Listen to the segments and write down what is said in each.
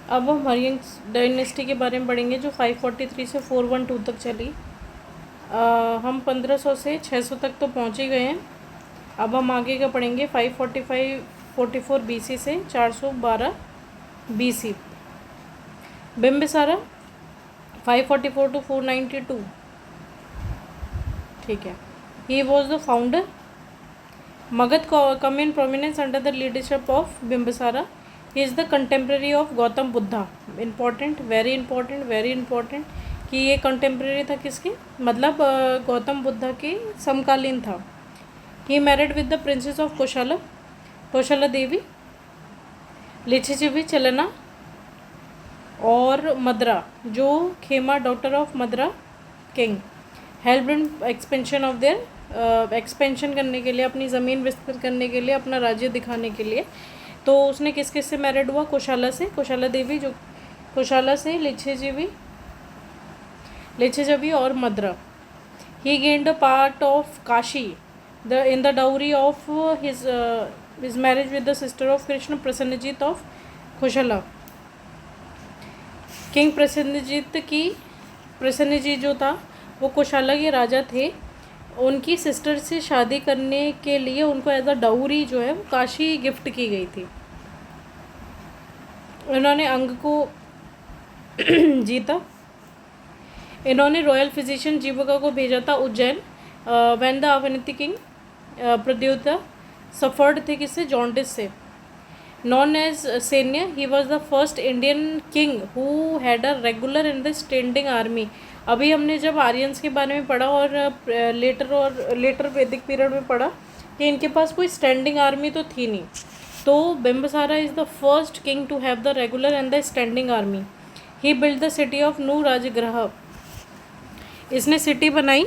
अब हम हरियंक डायनेस्टी के बारे में पढ़ेंगे जो 543 से 412 तक चली। हम 1500 से 600 तक तो पहुँच ही गए हैं। अब हम आगे का पढ़ेंगे 544 BC से 412 BC। बिम्बिसारा 544 to 492। ठीक है, ही was the founder. Magadh come in prominence under the leadership of Bimbisara. He is the contemporary of Gautam Buddha. Important, very important, very important कि ये कंटेम्प्रेरी था किसके, मतलब गौतम बुद्धा के समकालीन था। He married with the princess of Kosala, Kosala Devi, Lichchhavi Chellana और मद्रा, जो Khema daughter of Madra king. Help in expansion of their, expansion करने के लिए, अपनी ज़मीन विस्तृत करने के लिए, अपना राज्य दिखाने के लिए। तो उसने किस किस से मैरिड हुआ, कोशला से, कोशला देवी जो कोशला से, लिच्छिवी और Madra. He gained a part of Kashi in the dowry of his marriage with the sister of Krishna Prasenajit of Kosala. King Prasenajit जो था वो कोशला के राजा थे। उनकी सिस्टर से शादी करने के लिए उनको एज अ डाउरी जो है वो काशी गिफ्ट की गई थी। इन्होंने अंग को जीता। इन्होंने रॉयल फिजिशियन जीविका को भेजा था Ujjain. When the Avanti king Pradyota suffered थे किससे, जॉन्डिस से। Known as Seniya, he was the first Indian king who had a regular in the standing army. अभी हमने जब आर्यंस के बारे में पढ़ा और लेटर वैदिक पीरियड में पढ़ा कि इनके पास कोई स्टैंडिंग आर्मी तो थी नहीं। तो Bimbisara is the first king to have the regular and the standing army. He build the city of new Rajgriha. इसने सिटी बनाई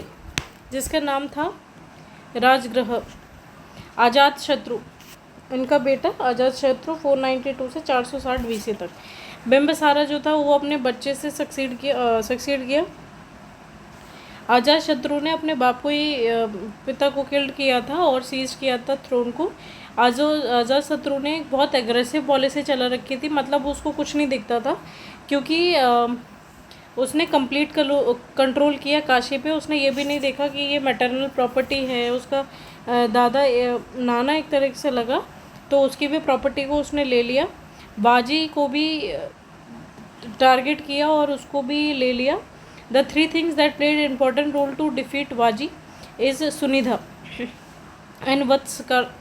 जिसका नाम था राजगृह। अजात शत्रु इनका बेटा, अजात शत्रु 492 से 460 BC तक। बिम्बिसारा जो था वो अपने बच्चे से सक्सीड किया। अजात शत्रु ने अपने बाप को ही पिता को किल्ड किया था और सीज किया था थ्रोन को। अजात शत्रु ने एक बहुत एग्रेसिव पॉलिसी चला रखी थी, मतलब उसको कुछ नहीं दिखता था क्योंकि उसने कंप्लीट कंट्रोल किया काशी पे। उसने ये भी नहीं देखा कि ये मैटरनल प्रॉपर्टी है, उसका दादा नाना एक तरह से लगा तो उसकी भी प्रॉपर्टी को उसने ले लिया। बाजी को भी टारगेट किया और उसको भी ले लिया। The 3 things that played important role to defeat Vajji is Sunidha and Vatsakara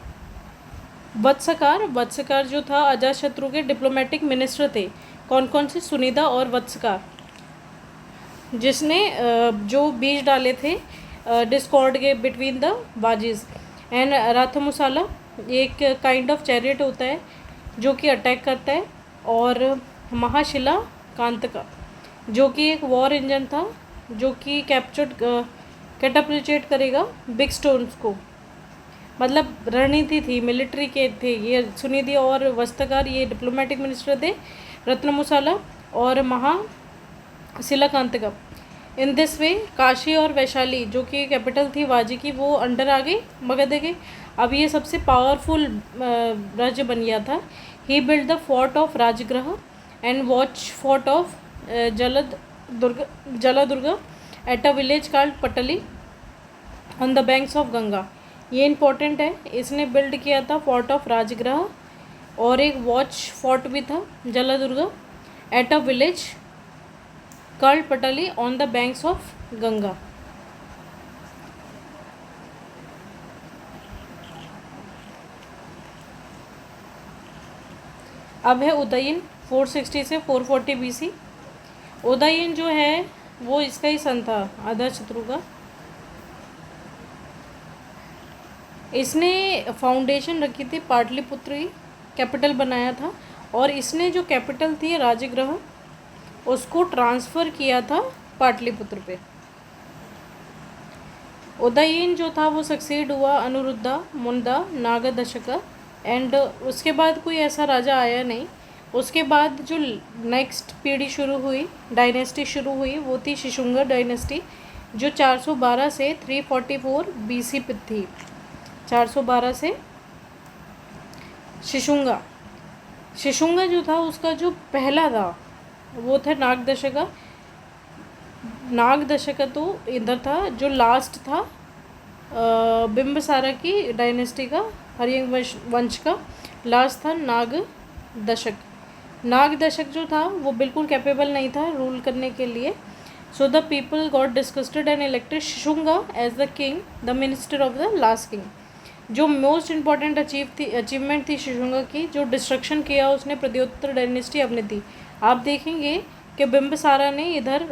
जो था अजातशत्रु के डिप्लोमेटिक मिनिस्टर थे। कौन कौन से, सुनिधा और वत्सकार, जिसने जो बीज डाले थे डिस्कॉर्ड के बिटवीन द बाजीज। एंड राथमुसाला एक काइंड ऑफ चैरियट होता है जो कि अटैक करता है। और महाशिला कांतका जो कि एक वॉर इंजन था जो कि कैटापल्टेट करेगा बिग स्टोन्स को, मतलब रणनीति थी, मिलिट्री के थे ये। सुनिधि और वस्त्रकार ये डिप्लोमेटिक मिनिस्टर थे, रत्नमुसाला और महाशिलाकांतका। इन दिस वे काशी और वैशाली जो कि कैपिटल थी वाजी की वो अंडर आ गई मगध के। अब ये सबसे पावरफुल राज्य बन गया था। He build the fort of Rajagriha and watch fort of Jaladurga at a village called Patali on the banks of Ganga. ये इंपॉर्टेंट है, इसने बिल्ड किया था फोर्ट ऑफ राजगृह और एक वॉच फोर्ट भी था जलादुर्गा at a village called Patali on the banks of Ganga. अब है उदयन 460 से 440 BC। उदयन जो है वो इसका ही सन था अजातशत्रु का। इसने फाउंडेशन रखी थी पाटलिपुत्र की, कैपिटल बनाया था और इसने जो कैपिटल थी राजगृह उसको ट्रांसफ़र किया था पाटलिपुत्र पे। उदयन जो था वो सक्सीड हुआ अनुरुद्धा, मुंदा, नागदशका एंड उसके बाद कोई ऐसा राजा आया नहीं। उसके बाद जो नेक्स्ट पीढ़ी शुरू हुई, डायनेस्टी शुरू हुई वो थी शिशुंगा डायनेस्टी जो 412 से 344 BC पे थी। 412 से शिशुंगा शिशुंगा जो था उसका जो पहला था वो था नागदशका। नागदशका तो इधर था, जो लास्ट था बिंबिसारा की डायनेस्टी का, हरियंग वंश का लास्ट था नाग दशक। नाग दशक जो था वो बिल्कुल कैपेबल नहीं था रूल करने के लिए। So the people got disgusted and elected Shishunaga as the king, the minister of the last king. जो मोस्ट इम्पॉर्टेंट अचीवमेंट थी शिशुंगा की, जो डिस्ट्रक्शन किया उसने प्रद्योत्तर डायनेस्टी अपने थी। आप देखेंगे कि बिंबिसारा ने इधर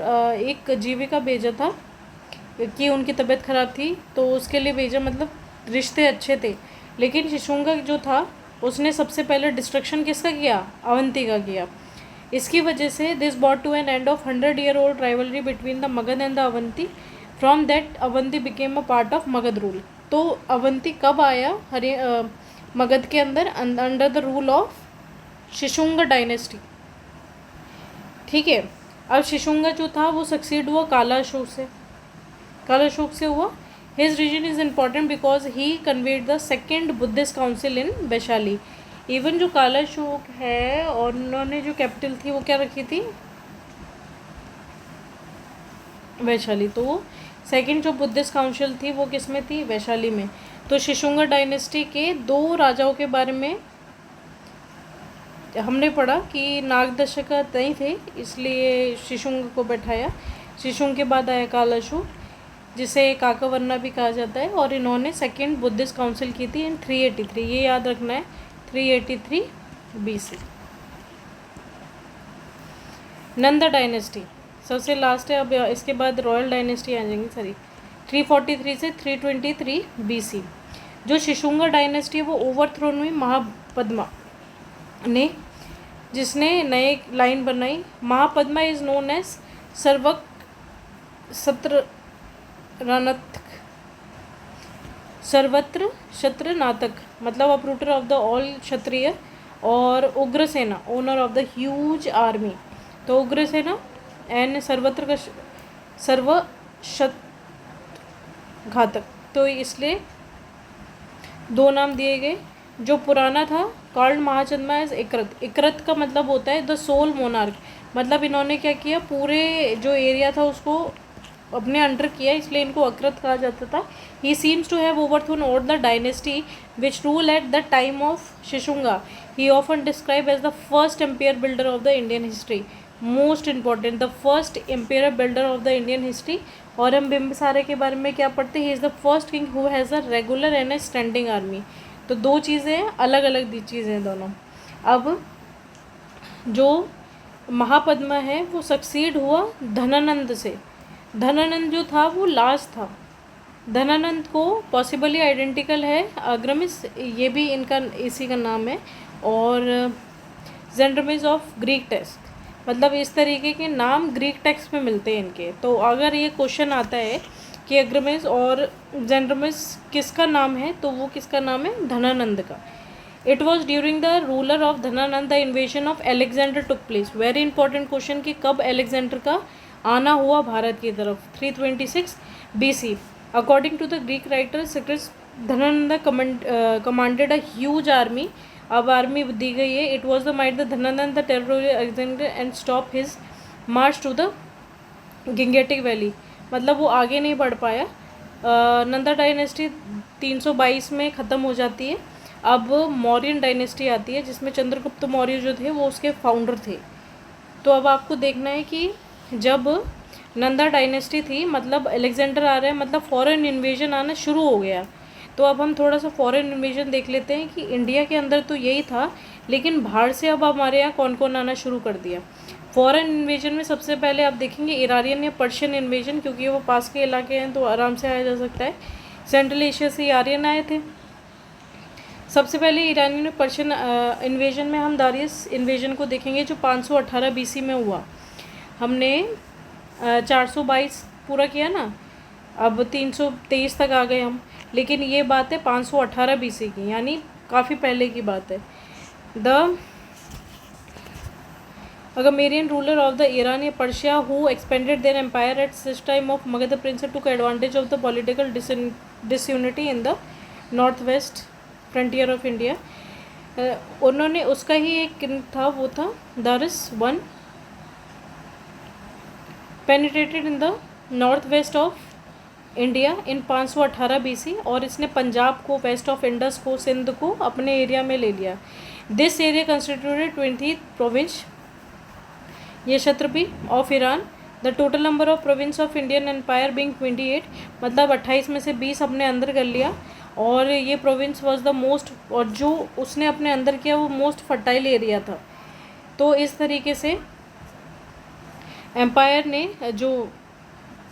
एक जीविका भेजा था कि उनकी तबीयत ख़राब थी तो उसके लिए भेजा, मतलब रिश्ते अच्छे थे। लेकिन शिशुंगा जो था उसने सबसे पहले डिस्ट्रक्शन किसका किया? अवंती का किया। इसकी वजह से this brought to an end of 100-year-old rivalry between the Magadha and the Avanti. From that Avanti became a part of Magadha rule. तो अवंती कब आया मगध के अंदर? Under the rule of Shishunaga dynasty. ठीक है। अब शिशुंगा जो था वो सक्सीड हुआ काला अशोक से। काला अशोक से हुआ। His reign is important because he convened the second Buddhist council in Vaishali. Even जो काला अशोक है और उन्होंने जो कैपिटल थी वो क्या रखी थी? वैशाली। तो वो सेकेंड जो बुद्धिस्ट काउंसिल थी वो किस में थी? वैशाली में। तो शिशुंगा डायनेस्टी के 2 राजाओं के बारे में हमने पढ़ा कि नागदशक नहीं थे इसलिए शिशुंग को बैठाया। शिशुंग के बाद आया काला अशोक जिसे काकावर्ना भी कहा जाता है, और इन्होंने सेकेंड बुद्धिस्ट काउंसिल की थी इन 383। ये याद रखना है, 383 BC। नंदा डायनेस्टी सबसे लास्ट है। अब इसके बाद रॉयल डायनेस्टी आ जाएंगी सारी। 343 से 323 BC। जो शिशुंगा डायनेस्टी है वो ओवरथ्रोन हुई महापद्मा ने, जिसने नए लाइन बनाई। महापद्मा इज नोन एज सर्वक सर्वत्र शत्रनातक, मतलब अपरूटर ऑफ द ऑल क्षत्रिय, और Ugrasena owner of the huge army. तो उग्रसेना एंड सर्वत्र का घातक, तो इसलिए 2 नाम दिए गए। जो पुराना था कॉल्ड महाचंद्मा एज इकरत। इकरत का मतलब होता है द सोल मोनार्क, मतलब इन्होंने क्या किया, पूरे जो एरिया था उसको अपने अंडर किया, इसलिए इनको अकृत कहा जाता था। He seems to have overthrown all the dynasty which rule at the time of Shishunaga. He often describe as the first empire builder of the Indian history. Most important, the first empire builder of the Indian history. और हम बिंबिसारा के बारे में क्या पढ़ते हैं? He is the first king who has a regular and a standing army. तो 2 चीज़ें हैं, अलग अलग चीज़ें हैं दोनों। अब जो महापद्मा है वो सक्सीड हुआ धनानंद से। धनानंद जो था वो लास्ट था। धनानंद को पॉसिबली आइडेंटिकल है अग्रमिस, ये भी इनका इसी का नाम है, और जेंड्रमिस ऑफ ग्रीक टेक्स्ट, मतलब इस तरीके के नाम ग्रीक टेक्स्ट में मिलते हैं इनके। तो अगर ये क्वेश्चन आता है कि अग्रमिस और जेंड्रमिस किसका नाम है, तो वो किसका नाम है? धनानंद का। It was during the ruler of Dhanananda the invasion of Alexander took place. Very important question कि कब एलेक्जेंडर का आना हुआ भारत की तरफ? 326 BC। According to the Greek writer सिक्रेस, Dhanananda commanded a huge army. अब आर्मी दी गई है। It was the might the Dhanananda the terror Alexander and stop his march to the Gangetic valley, मतलब वो आगे नहीं बढ़ पाया। नंदा डायनेस्टी 322 में ख़त्म हो जाती है। अब मौर्यन डायनेस्टी आती है जिसमें चंद्रगुप्त मौर्य जो थे वो उसके फाउंडर थे। तो अब आपको देखना है कि जब नंदा डायनेस्टी थी, मतलब अलेक्जेंडर आ रहा है, मतलब फॉरेन इन्वेजन आना शुरू हो गया। तो अब हम थोड़ा सा फॉरेन इन्वेजन देख लेते हैं कि इंडिया के अंदर तो यही था, लेकिन बाहर से अब हमारे यहाँ कौन कौन आना शुरू कर दिया। फॉरेन इन्वेजन में सबसे पहले आप देखेंगे इरानियन या पर्शियन इन्वेजन, क्योंकि वो पास के इलाके हैं तो आराम से आया जा सकता है। सेंट्रल एशिया से आर्यन आए थे। सबसे पहले ईरानियन और पर्शियन इन्वेजन में हम दारियस इन्वेजन को देखेंगे जो 518 BC में हुआ। हमने 422 पूरा किया ना, अब 323 तक आ गए हम, लेकिन ये बात है 518 BC की, यानी काफ़ी पहले की बात है। The Agamarian ruler of the Iran या Persia who expanded their empire at such time of Magadha prince took advantage of the political disunity in the northwest frontier of India. उन्होंने उसका ही एक किंग था, वो था Darius one, penetrated in the north west of India in 518 BC, और इसने पंजाब को, waste of Indus को, सिंध को अपने एरिया में ले लिया। This area constituted 20th province ये क्षत्रपी of Iran. The total number of province of Indian empire being 28, मतलब 28 में से 20 अपने अंदर कर लिया। और ये प्रोविंस वॉज द मोस्ट, और जो उसने अपने अंदर किया वो मोस्ट फर्टाइल एरिया था। तो इस तरीके से एम्पायर ने जो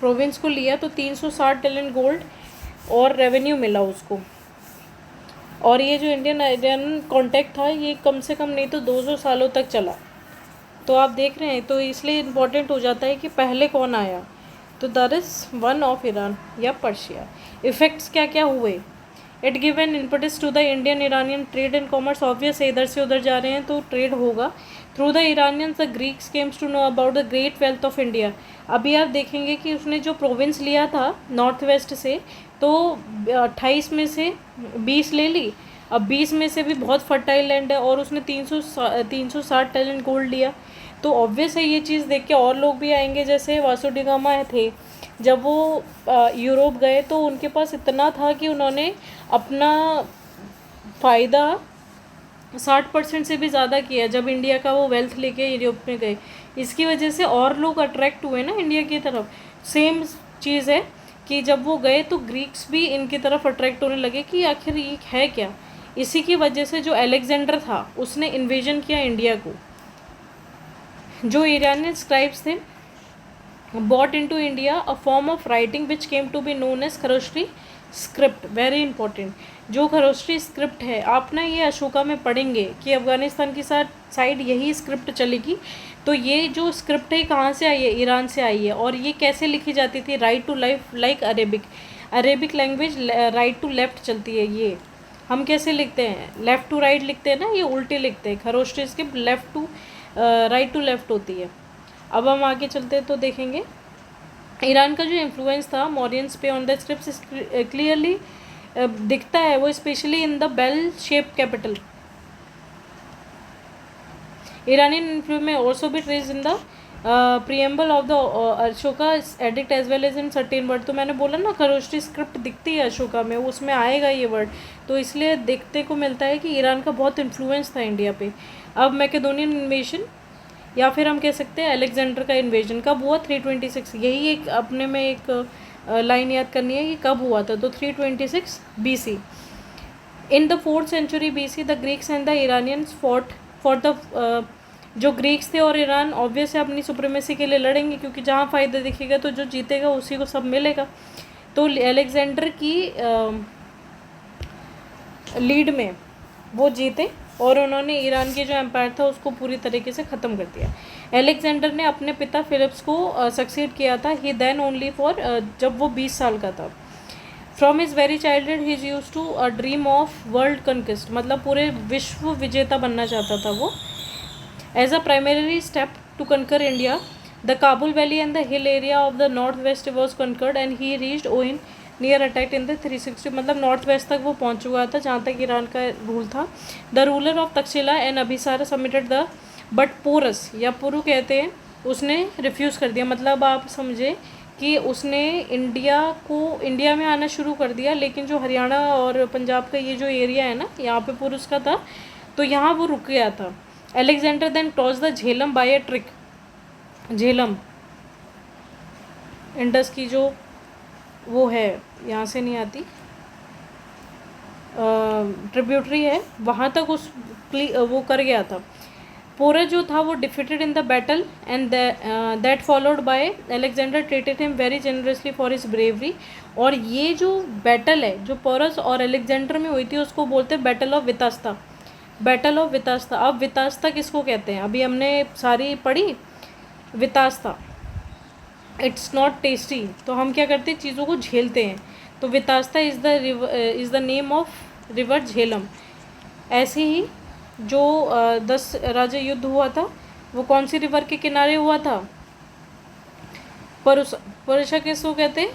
प्रोविंस को लिया तो 360 टैलेंट गोल्ड और रेवेन्यू मिला उसको। और ये जो इंडियन आयरन कॉन्टैक्ट था ये कम से कम नहीं तो 200 सालों तक चला। तो आप देख रहे हैं, तो इसलिए इम्पोर्टेंट हो जाता है कि पहले कौन आया। तो दारिस वन ऑफ ईरान या पर्शिया। इफ़ेक्ट्स क्या क्या हुए? It give an impetus to the Indian Iranian trade and commerce. Obvious है, इधर से उधर जा रहे हैं तो ट्रेड होगा। Through the Iranians the Greeks came to know about the great wealth of India. अभी आप देखेंगे कि उसने जो प्रोविंस लिया था नॉर्थ वेस्ट से, तो 28 में से 20 ले ली। अब 20 में से भी बहुत फर्टाइल लैंड है और उसने 360 टैलेंट गोल्ड लिया। तो ऑब्वियस है ये चीज़ देख के और लोग भी आएंगे। जैसे वासु डी गामा थे, जब वो यूरोप गए तो उनके पास इतना था कि उन्होंने अपना फ़ायदा 60% से भी ज़्यादा किया जब इंडिया का वो वेल्थ लेके यूरोप में गए। इसकी वजह से और लोग अट्रैक्ट हुए ना इंडिया की तरफ। सेम चीज़ है कि जब वो गए तो ग्रीक्स भी इनकी तरफ अट्रैक्ट होने लगे कि आखिर ये है क्या। इसी की वजह से जो अलेक्जेंडर था उसने इन्वेजन किया इंडिया को। जो ईरानियन स्क्राइब्स थे brought into India a form of writing which came to be known as Kharosthi script. Very important, जो खरोष्टी स्क्रिप्ट है आप ना ये अशोका में पढ़ेंगे कि अफ़गानिस्तान की साइड यही स्क्रिप्ट चलेगी। तो ये जो स्क्रिप्ट है कहाँ से आई है? ईरान से आई है। और ये कैसे लिखी जाती थी? Right to left, like Arabic language right to left चलती है। ये हम कैसे लिखते हैं? लेफ़्ट टू राइट लिखते हैं ना, ये उल्टे लिखते हैं। Kharosthi script left to right to left होती है। अब हम आगे चलते हैं तो देखेंगे ईरान का जो इन्फ्लुएंस था मौर्यंस पे ऑन द स्क्रिप्ट्स क्लियरली दिखता है। वो specially in the bell shape capital. Iranian influence may also be traced in the preamble of the Ashoka edict as well as in certain word। तो मैंने बोला ना खरोष्टी स्क्रिप्ट दिखती है अशोका में, उसमें आएगा ये वर्ड। तो इसलिए देखने को मिलता है कि ईरान का बहुत इन्फ्लुएंस था इंडिया पे। अब मैकेडोनियन इन्वेजन या फिर हम कह सकते हैं अलेक्जेंडर का इन्वेजन कब हुआ? 326। यही एक अपने में एक लाइन याद करनी है कि कब हुआ था। तो 326 BC। In the 4th century BC the Greeks and the Iranians fought for the जो ग्रीक्स थे और ईरान ऑब्वियस है अपनी सुप्रीमेसी के लिए लड़ेंगे, क्योंकि जहाँ फ़ायदा दिखेगा तो जो जीतेगा उसी को सब मिलेगा। तो अलेक्जेंडर की लीड में वो जीते और उन्होंने ईरान के जो एम्पायर था उसको पूरी तरीके से ख़त्म कर दिया। अलेक्जेंडर ने अपने पिता फिलिप्स को सक्सीड किया था। ही देन ओनली फॉर जब वो 20 साल का था। From his very childhood he use to dream of world conquest, मतलब पूरे विश्व विजेता बनना चाहता था वो। As a primary step to conquer India the Kabul valley and the hill area of the north west was conquered and he reached Ohind near Attock in the 360, मतलब north west तक वो पहुंच चुका था जहाँ तक ईरान का रूल था। The ruler of Takshashila and Abhisara submitted the but Porus या पुरु कहते हैं, उसने रिफ्यूज़ कर दिया। मतलब आप समझे कि उसने इंडिया में आना शुरू कर दिया, लेकिन जो हरियाणा और पंजाब का ये जो एरिया है ना यहाँ पे पुरुष का था, तो यहाँ वो रुक गया था। Alexander then cross the Jhelum by a trick. Jhelum Indus की जो वो है, यहाँ से नहीं आती, ट्रिब्यूटरी है, वहाँ तक वो कर गया था। पूरा जो था वो defeated in the battle and that followed by Alexander treated him very generously for his bravery. और ये जो बैटल है जो पोरस और अलेक्जेंडर में हुई थी उसको बोलते हैं battle of Vitasta. Battle of Vitasta. अब वितास्ता किसको कहते हैं? अभी हमने सारी पढ़ी वितास्ता, इट्स नॉट टेस्टी, तो हम क्या करते हैं चीज़ों को झेलते हैं। तो Vitasta is the name of river Jhelum. ऐसे ही जो 10 राजा युद्ध हुआ था वो कौन सी रिवर के किनारे हुआ था? परुषा किसको कहते हैं?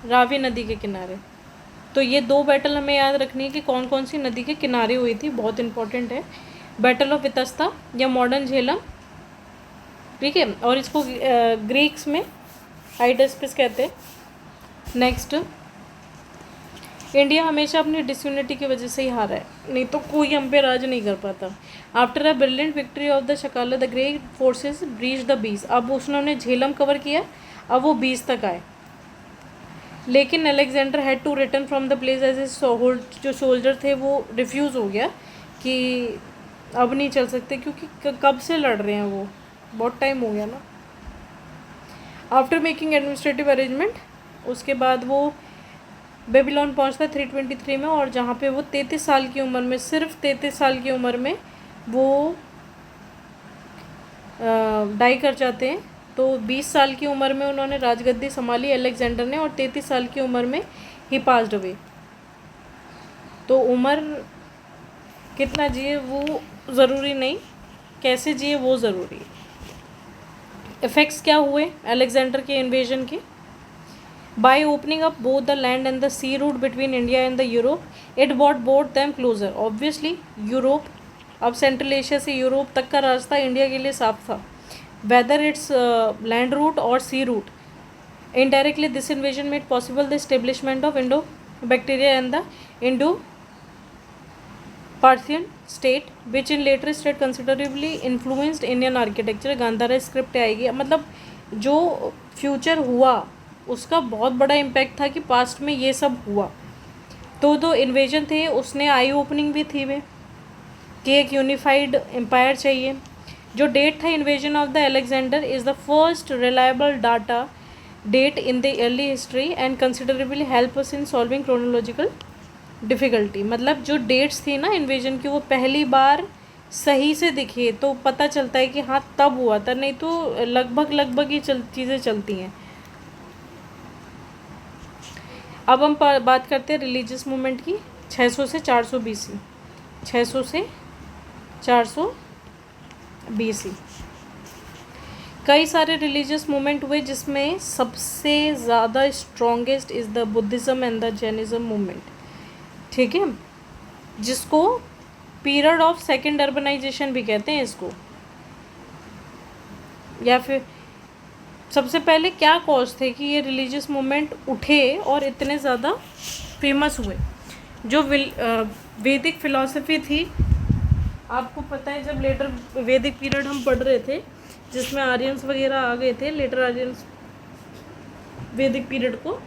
रावी नदी के किनारे। तो ये 2 बैटल हमें याद रखनी है कि कौन कौन सी नदी के किनारे हुई थी, बहुत इंपॉर्टेंट है। बैटल ऑफ वितस्ता या मॉडर्न झेलम, ठीक है, और इसको ग्रीक्स में हाइडेस्पिस कहते हैं। नेक्स्ट, इंडिया हमेशा अपनी डिसयूनिटी की वजह से ही हारा है, नहीं तो कोई हम पे राज नहीं कर पाता। After a brilliant victory of the Shakala the great forces breach the बीस, अब उसने झेलम कवर किया, अब वो बीस तक आए, लेकिन Alexander had to return from the place as जो सोल्जर थे वो रिफ्यूज़ हो गया कि अब नहीं चल सकते, क्योंकि कब से लड़ रहे हैं वो, बहुत टाइम हो गया ना। आफ्टर मेकिंग एडमिनिस्ट्रेटिव अरेंजमेंट, उसके बाद वो बेबीलोन पहुंचता है 323 में, और जहाँ पे वो 33 साल की उम्र में, सिर्फ 33 साल की उम्र में वो डाई कर जाते हैं। तो 20 साल की उम्र में उन्होंने राजगद्दी संभाली अलेक्जेंडर ने, और 33 साल की उम्र में ही पास्ड अवे। तो उम्र कितना जिए वो ज़रूरी नहीं, कैसे जिए वो ज़रूरी है। इफ़ेक्ट्स क्या हुए अलेक्जेंडर के इन्वेजन के? By opening up both the land and the sea route between India and the Europe, it brought both them closer. Obviously Europe, अब सेंट्रल एशिया से यूरोप तक का रास्ता इंडिया के लिए साफ था, वेदर इट्स लैंड रूट और sea route. Indirectly this invasion made possible the establishment of Indo Bactria and the Indo Parthian state which in later state considerably influenced Indian architecture. Gandhara script आएगी, मतलब जो future हुआ उसका बहुत बड़ा impact था कि पास्ट में ये सब हुआ। तो इन्वेजन थे उसने आई ओपनिंग भी थी वे कि एक यूनिफाइड एम्पायर चाहिए। जो डेट था invasion of the Alexander is the first reliable data date in the early history and considerably help us in solving chronological difficulty. मतलब जो डेट्स थी ना इन्वेजन की, वो पहली बार सही से दिखे तो पता चलता है कि हाँ तब हुआ था, नहीं तो लगभग ही चीज़ें चलती हैं। अब हम बात करते हैं रिलीजियस मूवमेंट की, 600 से 400 BC। 600 से 400 BC कई सारे रिलीजियस मूवमेंट हुए, जिसमें सबसे ज़्यादा strongest is the Buddhism and the Jainism movement, ठीक है, जिसको पीरियड ऑफ सेकेंड अर्बनाइजेशन भी कहते हैं इसको। या फिर सबसे पहले क्या कॉज थे कि ये रिलीजियस मूवमेंट उठे और इतने ज़्यादा फेमस हुए? जो वैदिक फ़िलॉसफी थी, आपको पता है जब लेटर वैदिक पीरियड हम पढ़ रहे थे जिसमें आर्यंस वगैरह आ गए थे, लेटर आर्यंस वैदिक पीरियड को,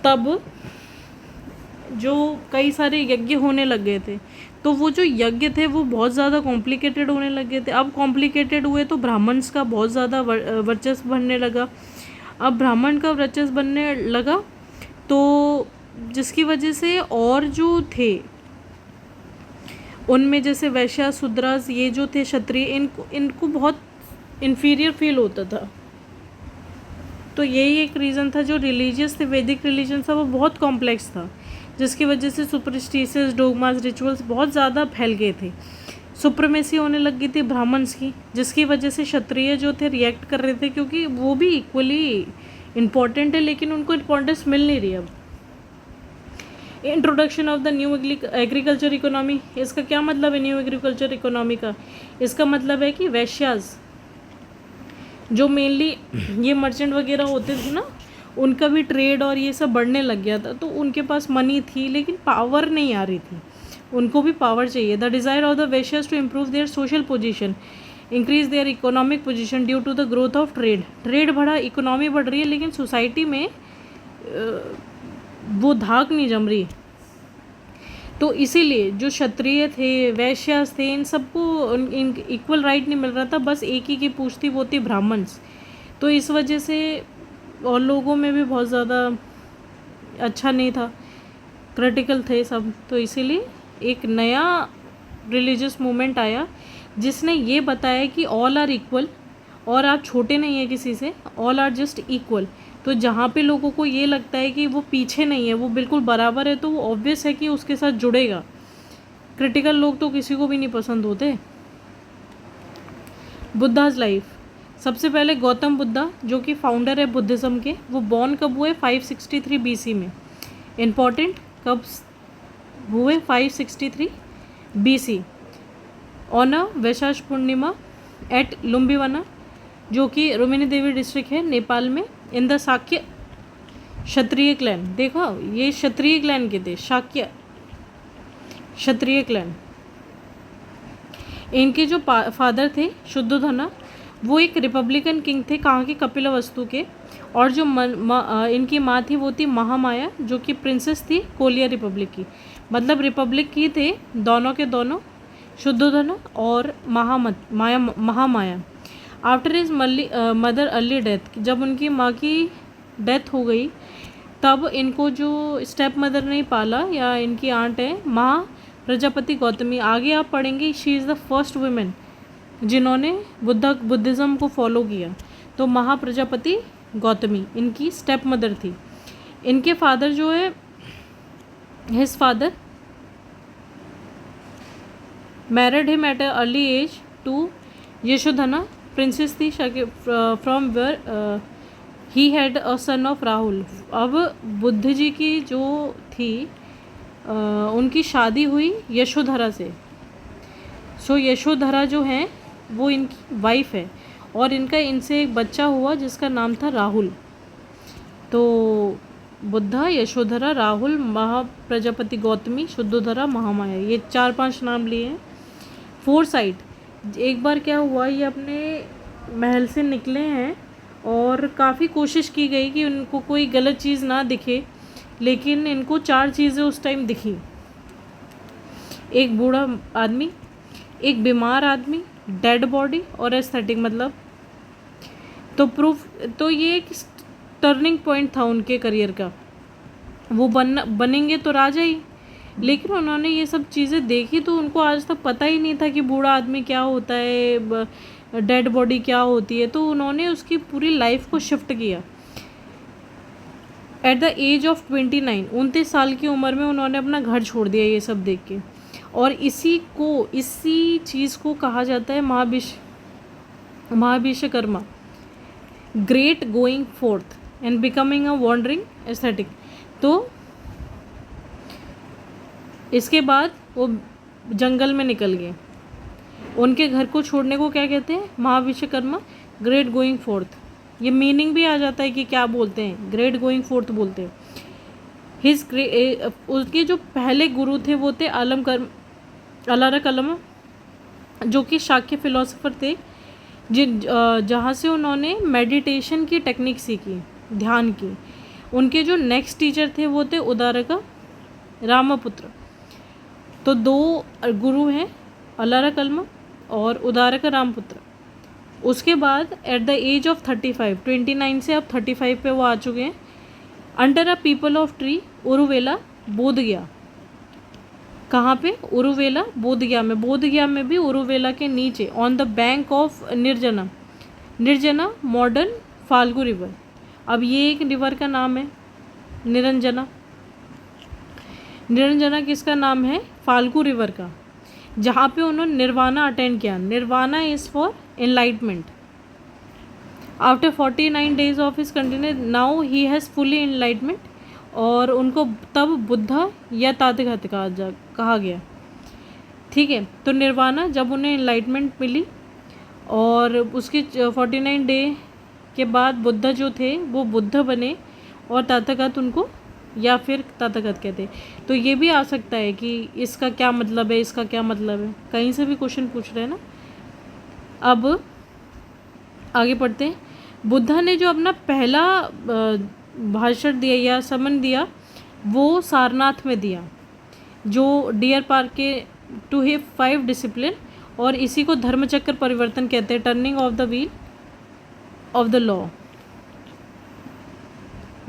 तब जो कई सारे यज्ञ होने लग गए थे, तो वो जो यज्ञ थे वो बहुत ज़्यादा कॉम्प्लिकेटेड होने लगे थे। अब कॉम्प्लिकेटेड हुए तो ब्राह्मण्स का बहुत ज़्यादा वर्चस्व बनने लगा। अब ब्राह्मण का वर्चस्व बनने लगा तो जिसकी वजह से और जो थे उनमें जैसे वैश्य शूद्रास ये जो थे क्षत्रिय, इनको बहुत इन्फीरियर फील होता था। तो यही एक रीज़न था, जो रिलीजियस थे, वैदिक रिलीजन था वो बहुत कॉम्प्लेक्स था, जिसकी वजह से सुपरस्टिशियस डोगमास रिचुअल्स बहुत ज़्यादा फैल गए थे। सुप्रीमेसी होने लग गई थी ब्राह्मण्स की, जिसकी वजह से क्षत्रिय जो थे रिएक्ट कर रहे थे, क्योंकि वो भी इक्वली इम्पॉर्टेंट है लेकिन उनको इम्पोर्टेंस मिल नहीं रही। अब introduction of the new agriculture economy, इसका क्या मतलब है न्यू एग्रीकल्चर इकोनॉमी का? इसका मतलब है कि वैश्यास जो मेनली ये मर्चेंट वगैरह होते थे ना, उनका भी ट्रेड और ये सब बढ़ने लग गया था। तो उनके पास मनी थी लेकिन पावर नहीं आ रही थी, उनको भी पावर चाहिए। The desire of the Vaishyas to improve their social position, increase their economic position due to the growth of trade. Trade बढ़ा, इकोनॉमी बढ़ रही है, लेकिन सोसाइटी में वो धाक नहीं जम रही। तो इसीलिए जो क्षत्रिय थे, वैश्यास थे, इन सबको इक्वल राइट नहीं मिल रहा था, बस एक ही की पूछ थी, वो थी ब्राह्मण्स। तो इस वजह से और लोगों में भी बहुत ज़्यादा अच्छा नहीं था, क्रिटिकल थे सब। तो इसीलिए एक नया रिलीजियस मूवमेंट आया जिसने ये बताया कि ऑल आर इक्वल, और आप छोटे नहीं हैं किसी से, ऑल आर जस्ट इक्वल। तो जहाँ पे लोगों को ये लगता है कि वो पीछे नहीं है, वो बिल्कुल बराबर है, तो वो ऑब्वियस है कि उसके साथ जुड़ेगा। क्रिटिकल लोग तो किसी को भी नहीं पसंद होते। बुद्धाज लाइफ, सबसे पहले गौतम बुद्धा जो कि फाउंडर है बुद्धिज़्म के, वो बॉर्न कब हुए? 563 BC में। इम्पॉर्टेंट कब हुए? 563 BC on a Vaishakha Purnima at Lumbinivana, जो कि रुक्मिणी देवी डिस्ट्रिक्ट है नेपाल में, in the Shakya Kshatriya clan. देखो ये क्षत्रिय क्लैन के थे, शाक्य क्षत्रिय क्लैन। इनके जो फादर थे शुद्धोधना, वो एक रिपब्लिकन किंग थे, कहाँ के? कपिलवस्तु के। और जो इनकी माँ थी वो थी महामाया, जो कि प्रिंसेस थी कोलिया रिपब्लिक की। मतलब रिपब्लिक की थे दोनों के दोनों, शुद्धोधना और Mahamaya. After his mother early death, जब उनकी माँ की डेथ हो गई तब इनको जो स्टेप मदर ने पाला, या इनकी आंट है महा प्रजापति गौतमी। आगे आप पढ़ेंगे, she is the first women जिन्होंने बुद्धिज़्म को फॉलो किया। तो महाप्रजापति गौतमी इनकी स्टेप मदर थी। इनके फादर जो है, his father married him at a early age to Yashodhana, princess थी from where he had a son of Rahul. अब बुद्ध जी की जो थी उनकी शादी हुई यशोधरा से। सो यशोधरा जो है वो इनकी वाइफ है, और इनका इनसे एक बच्चा हुआ जिसका नाम था राहुल। तो बुद्धा, यशोधरा, राहुल, महाप्रजापति गौतमी, शुद्धोधरा, महामाया, ये 4-5 नाम लिए हैं। फोरसाइट, एक बार क्या हुआ, ये अपने महल से निकले हैं और काफ़ी कोशिश की गई कि उनको कोई गलत चीज़ ना दिखे, लेकिन इनको 4 चीज़ें उस टाइम दिखी। एक बूढ़ा आदमी, एक बीमार आदमी, डेड बॉडी और एस्थेटिक, मतलब तो ये एक टर्निंग पॉइंट था उनके करियर का। वो बनेंगे तो राजा ही, लेकिन उन्होंने ये सब चीज़ें देखी तो उनको आज तक पता ही नहीं था कि बूढ़ा आदमी क्या होता है, डेड बॉडी क्या होती है। तो उन्होंने उसकी पूरी लाइफ को शिफ्ट किया। एट द एज ऑफ 29 साल की उम्र में उन्होंने अपना घर छोड़ दिया ये सब देख के। और इसी चीज़ को कहा जाता है Mahavishvakarma, great going forth and becoming a wandering aesthetic. तो इसके बाद वो जंगल में निकल गए। उनके घर को छोड़ने को क्या कहते हैं? महाविश्वकर्मा, ग्रेट गोइंग फोर्थ। ये मीनिंग भी आ जाता है कि क्या बोलते हैं, ग्रेट गोइंग फोर्थ बोलते हैं। उसके जो पहले गुरु थे वो थे अलारकलमा, जो कि शाक्य फिलोसोफर थे, जहाँ से उन्होंने मेडिटेशन की टेक्निक सीखी, ध्यान की। उनके जो नेक्स्ट टीचर थे वो थे उदारका रामपुत्र। तो 2 गुरु हैं, अलारकलमा और उदारका रामपुत्र। उसके बाद एट द एज ऑफ 29 से अब 35 पे वो आ चुके हैं। Under a peepal of tree Uruvela Bodh Gaya. कहाँ पे? उरुवेला बोध गया में भी उरुवेला के नीचे, on the bank of Nirjana modern Falgu river. अब ये एक रिवर का नाम है निरंजना किसका नाम है? फाल्गु रिवर का, जहाँ पे उन्होंने निर्वाणा अटेंड किया। Nirvana is for enlightenment. After 49 days of his continue now he has fully enlightenment. और उनको तब बुद्धा या तथागत कहा गया। ठीक है, तो निर्वाणा जब उन्हें एनलाइटमेंट मिली, और उसके 49 डे के बाद बुद्धा जो थे वो बुद्ध बने, और तथागत उनको, या फिर तथागत कहते। तो ये भी आ सकता है कि इसका क्या मतलब है, इसका क्या मतलब है, कहीं से भी क्वेश्चन पूछ रहे हैं ना। अब आगे पढ़ते हैं। बुद्धा ने जो अपना पहला भाषण दिया या समन दिया वो सारनाथ में दिया, जो डियर पार्क के टू हिव 5 डिसिप्लिन, और इसी को धर्मचक्र परिवर्तन कहते हैं, turning of the wheel of the law,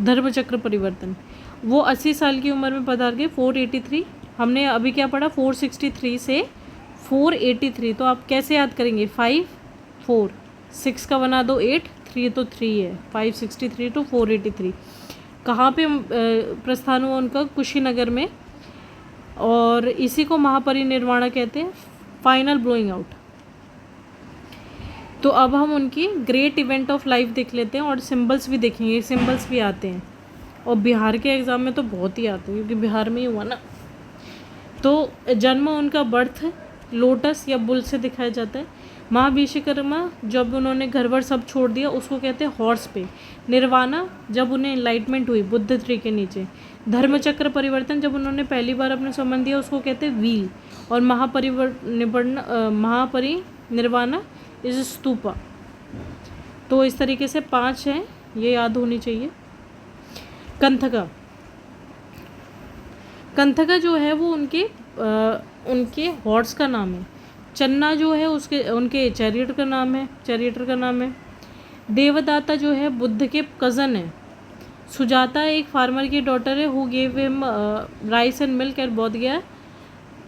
Dharmachakra Parivartan. वो 80 साल की उम्र में पधार गए। 483, हमने अभी क्या पढ़ा? 463 से 483। तो आप कैसे याद करेंगे? 5 4 6 का बना दो 8, 3 तो 3 है, 563 to 483। कहाँ पे प्रस्थान हुआ उनका? कुशीनगर में। और इसी को महापरिनिर्वाण कहते हैं, फाइनल ब्लोइंग आउट। तो अब हम उनकी ग्रेट इवेंट ऑफ लाइफ देख लेते हैं, और सिंबल्स भी देखेंगे, सिंबल्स भी आते हैं। और बिहार के एग्ज़ाम में तो बहुत ही आते हैं क्योंकि बिहार में ही हुआ ना। तो जन्म उनका बर्थ लोटस या बुल से दिखाया जाता है। महाविश्वकर्मा जब उन्होंने घर वर सब छोड़ दिया उसको कहते हैं हॉर्स पे। निर्वाणा जब उन्हें एनलाइटमेंट हुई बुद्ध ट्री के नीचे। धर्मचक्र परिवर्तन जब उन्होंने पहली बार अपने संबंध दिया उसको कहते हैं व्हील। और महापरिनिर्वाणा इज स्तूपा। तो इस तरीके से 5 हैं, ये याद होनी चाहिए। कंथका, कंथका जो है वो उनके हॉर्स का नाम है। चन्ना जो है उनके चैरियटर का नाम है। देवदाता जो है बुद्ध के कज़न है। सुजाता एक फार्मर की डॉटर है who gave him rice and milk and बोध गया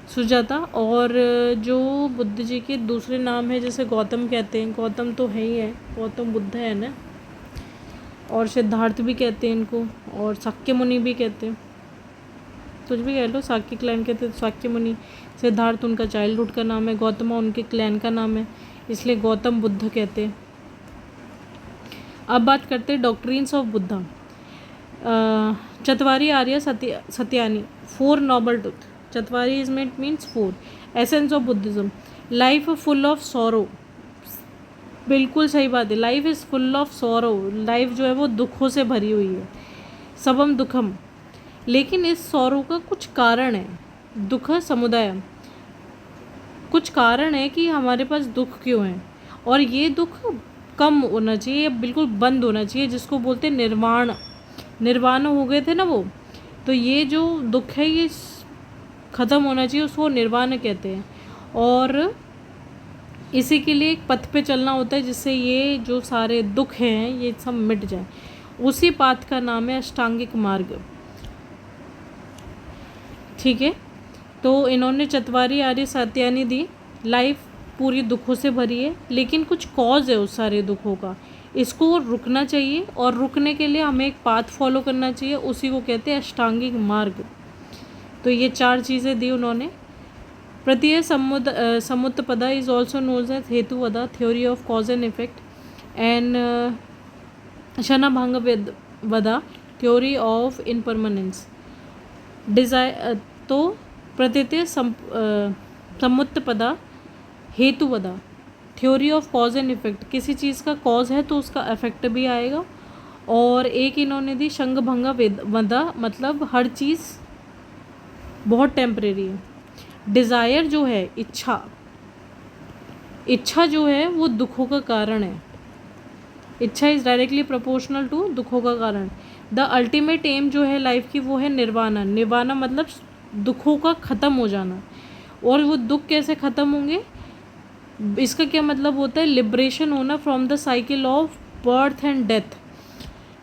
सुजाता। और जो बुद्ध जी के दूसरे नाम है जैसे गौतम कहते हैं, गौतम तो है ही है, गौतम बुद्ध है ना, और सिद्धार्थ भी कहते हैं इनको, और शाक्य मुनि भी कहते हैं, कुछ भी कह लो, शाक्य क्लैन कहते हैं शाक्य मुनि। सिद्धार्थ उनका चाइल्डहुड का नाम है, गौतमा उनके क्लैन का नाम है, इसलिए गौतम बुद्ध कहते हैं। अब बात करते हैं doctrines of Buddha. Chatvari Arya Satyani, 4 noble truth. Chatvari is means 4। Essence of Buddhism, life full of sorrow. बिल्कुल सही बात है, life is full of sorrow. Life जो है वो दुखों से भरी हुई है। सबम दुखम, लेकिन इस सॉरो का कुछ कारण है। दुख समुदाय, कुछ कारण है कि हमारे पास दुख क्यों है, और ये दुख कम होना चाहिए, बिल्कुल बंद होना चाहिए, जिसको बोलते हैं निर्वाण हो गए थे ना वो। तो ये जो दुख है ये ख़त्म होना चाहिए, उसको निर्वाण कहते हैं। और इसी के लिए एक पथ पे चलना होता है जिससे ये जो सारे दुख हैं ये सब मिट जाए। उसी पाथ का नाम है अष्टांगिक मार्ग। ठीक है, तो इन्होंने चतवारी आर्य सत्यानी दी। लाइफ पूरी दुखों से भरी है, लेकिन कुछ कॉज है उस सारे दुखों का, इसको रुकना चाहिए, और रुकने के लिए हमें एक पाथ फॉलो करना चाहिए, उसी को कहते हैं अष्टांगिक मार्ग। तो ये 4 चीज़ें दी उन्होंने। Pratyaya Samutpada is also known as Hetuvada, theory of cause and effect, and Kshanabhangavada, theory of impermanence. Desire, तो Pratyaya Samutpada, Hetuvada, theory of cause and effect, किसी चीज़ का कॉज है तो उसका इफेक्ट भी आएगा। और एक इन्होंने दी शंखभंगा वदा, मतलब हर चीज़ बहुत टेम्परेरी है। डिज़ायर जो है, इच्छा जो है वो दुखों का कारण है। इच्छा इज़ डायरेक्टली प्रोपोर्शनल टू दुखों का कारण। द अल्टीमेट एम जो है लाइफ की वो है निर्वाणा। निर्वाणा मतलब दुखों का ख़त्म हो जाना। और वो दुख कैसे ख़त्म होंगे, इसका क्या मतलब होता है, लिबरेशन होना from the cycle of birth and death.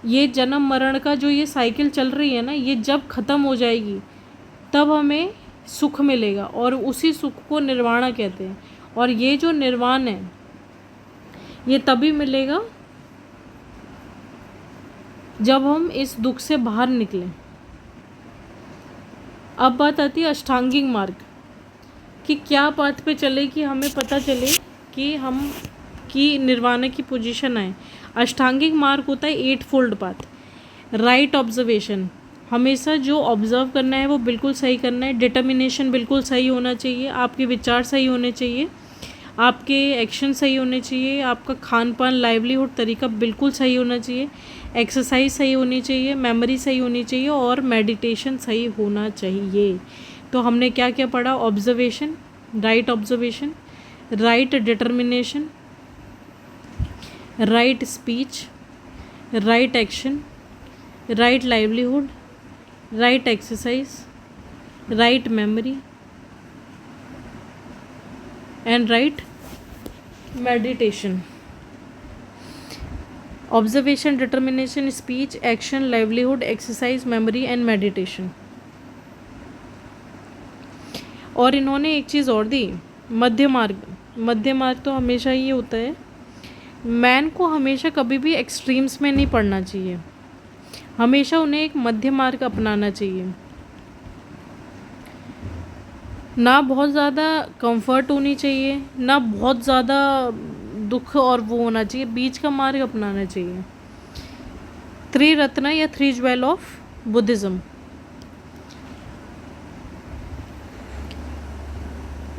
ये जन्म मरण का जो ये साइकिल चल रही है ना, ये जब ख़त्म हो जाएगी तब हमें सुख मिलेगा, और उसी सुख को निर्वाणा कहते हैं। और ये जो निर्वाण है ये तभी मिलेगा जब हम इस दुख से बाहर निकलें। अब बात आती है अष्टांगिक मार्ग कि क्या पाथ पे चले कि हमें पता चले कि हम की निर्वाणा की पोजीशन आए। अष्टांगिक मार्ग होता है 8 फोल्ड पाथ। राइट ऑब्जर्वेशन, हमेशा जो ऑब्ज़र्व करना है वो बिल्कुल सही करना है। डिटर्मिनेशन बिल्कुल सही होना चाहिए, आपके विचार सही होने चाहिए, आपके एक्शन सही होने चाहिए, आपका खान पान लाइवलीहुड तरीका बिल्कुल सही होना चाहिए, एक्सरसाइज सही होनी चाहिए, मेमोरी सही होनी चाहिए, और मेडिटेशन सही होना चाहिए। तो हमने क्या क्या पढ़ा, observation, right observation, right determination, right speech, right action, right livelihood, right exercise, write memory and right meditation. Observation, determination, speech, action, livelihood, exercise, memory and meditation. और इन्होंने एक चीज़ और दी, मध्य मार्ग। मध्य मार्ग तो हमेशा ही होता है, मैन को हमेशा कभी भी एक्सट्रीम्स में नहीं पड़ना चाहिए, हमेशा उन्हें एक मध्य मार्ग अपनाना चाहिए। ना बहुत ज़्यादा कंफर्ट होनी चाहिए, ना बहुत ज़्यादा दुख और वो होना चाहिए, बीच का मार्ग अपनाना चाहिए। 3 रत्न या 3 ज्वेल ऑफ बुद्धिज्म।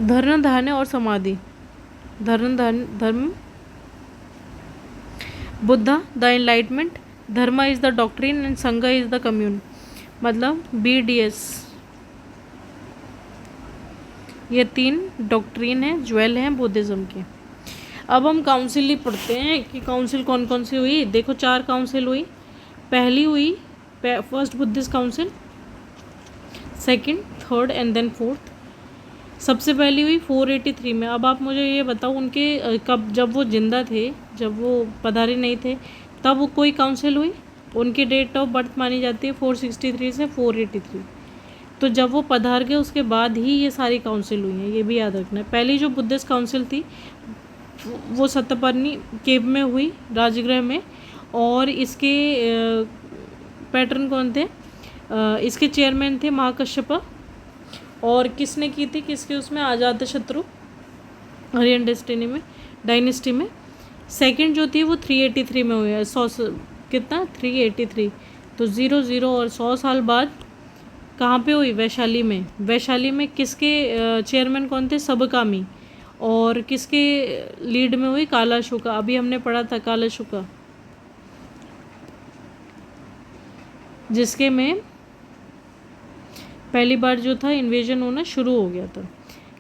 धर्म, ध्यान और समाधि। धर्म बुद्धा द एनलाइटमेंट, धर्म इज द डॉक्ट्रिन एंड संघ इज द कम्यून। मतलब BDS, ये 3 डॉक्ट्रिन है, ज्वेल हैं बुद्धिज़्म के। अब हम काउंसिल ही पढ़ते हैं कि काउंसिल कौन कौन सी हुई। देखो 4 काउंसिल हुई। पहली हुई first Buddhist council, second, third and then fourth. सबसे पहली हुई 483 में। अब आप मुझे ये बताओ उनके कब, जब वो जिंदा थे, जब वो पधारे नहीं थे, तब वो कोई काउंसिल हुई? उनकी डेट ऑफ बर्थ मानी जाती है 463 से 483। तो जब वो पधार गए उसके बाद ही ये सारी काउंसिल हुई हैं, ये भी याद रखना है। पहली जो बुद्धिस्ट काउंसिल थी वो सतपर्णी केव में हुई, राजगृह में। और इसके पैटर्न कौन थे? इसके चेयरमैन थे महाकश्यप। और किसने की थी, किसके उसमें? अजातशत्रु, आर्यन डायनेस्टी में। सेकंड जो थी वो 383 में हुई है। 100 कितना? 383। तो 00 और 100 साल बाद कहाँ पे हुई? वैशाली में। वैशाली में किसके चेयरमैन कौन थे? सबकामी। और किसके लीड में हुई? कालाशुका। अभी हमने पढ़ा था कालाशुका, जिसके में पहली बार जो था इन्वेजन होना शुरू हो गया था।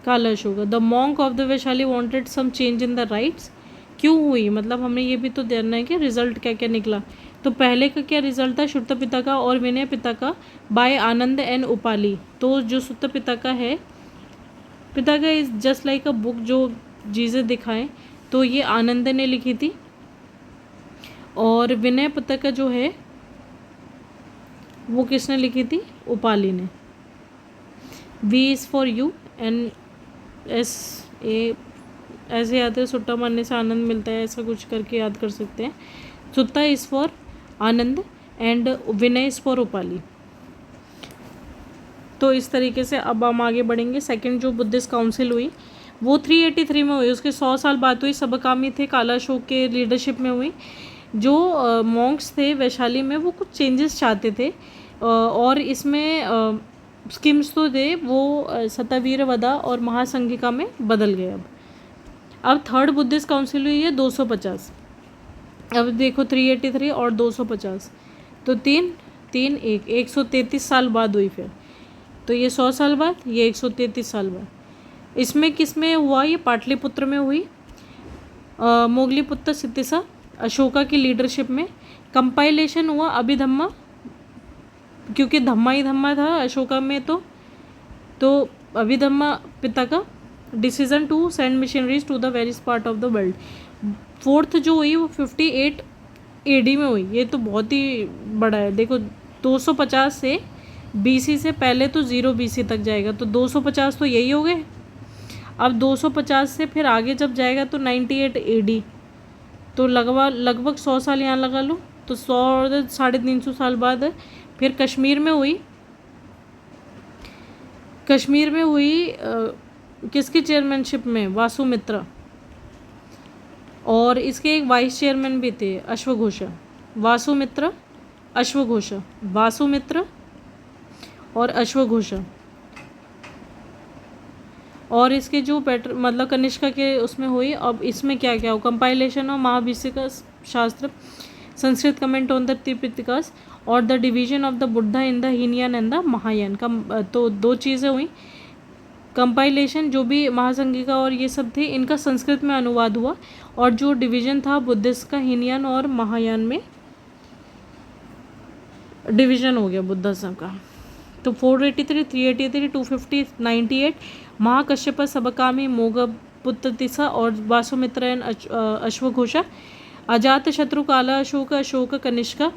Kalashoka. The monk of the Vaishali wanted some change in the rites. क्यों हुई? मतलब हमें ये भी तो देखना है कि रिजल्ट क्या क्या निकला। तो पहले का क्या रिजल्ट था? शुत्त पिता का और विनय पिता का बाय आनंद एंड उपाली। तो जो शुत्त पिता का है, पिता का is just like a book जो चीज़ें दिखाएं, तो ये आनंद ने लिखी थी। और विनय पिता का जो है वो किसने लिखी थी? उपाली ने। V is for you and SA ऐसे याद है, सुट्टा मारने से आनंद मिलता है, ऐसा कुछ करके याद कर सकते हैं। Sutta is for Ananda and Vinaya is for Upali. तो इस तरीके से अब हम आगे बढ़ेंगे। सेकंड जो बुद्धिस्ट काउंसिल हुई वो 383 में हुई, उसके 100 साल बाद हुई। सबकामी थे, कालाशोक के लीडरशिप में हुई। जो मॉन्क्स थे वैशाली में वो कुछ चेंजेस चाहते थे और इसमें स्कीम्स तो थे, वो सतावीर वदा और महासंघिका में बदल गए। अब थर्ड बुद्धिस्ट काउंसिल हुई है 250। अब देखो 383 और 250, तो 133 साल बाद हुई। फिर तो ये 100 साल बाद, ये 133 साल बाद। इसमें किस में हुआ? ये पाटलिपुत्र में हुई। मोगलीपुत्र सिद्धिसा अशोका की लीडरशिप में। कंपाइलेशन हुआ अभिधम्मा, क्योंकि धम्मा ही धम्मा था अशोका में। तो अभिधम्मा पिता का decision to send missionaries to the various part of the world. Fourth जो हुई वो 58 AD में हुई। ये तो बहुत ही बड़ा है। देखो 250 से BC से पहले तो 0 BC तक जाएगा, तो 250 तो यही हो गए। अब 250 से फिर आगे जब जाएगा तो 98 AD, तो लगभग 100 साल यहाँ लगा लो, तो 100 और 350 साल बाद फिर कश्मीर में हुई। कश्मीर में हुई किसकी चेयरमैनशिप में? वासुमित्रा। और इसके एक वाइस चेयरमैन भी थे, अश्वघोषा। वासुमित्रा, अश्वघोषा, वासुमित्र और अश्वघोषा। और इसके जो मतलब कनिष्का के उसमें हुई। अब इसमें क्या क्या हो? कंपाइलेशन ऑफ महाभिषिका शास्त्र, संस्कृत कमेंट ऑन द त्रिपिटकास और the division of the Buddha in the Hinayana and the Mahayana. तो 2 चीज़ें हुई। कंपाइलेशन जो भी महासंघिका और ये सब थे, इनका संस्कृत में अनुवाद हुआ। और जो डिवीजन था बुद्धिस्ट का, हीनयान और महायान में डिवीजन हो गया बुद्धिज्म का। तो 483, 383, 250, 98 महाकश्यप, सबकामी, मोगपुत्तिसा और Vasumitra and अश्वघोषा। Ajatashatru, Kala Ashoka, Ashoka Kanishka,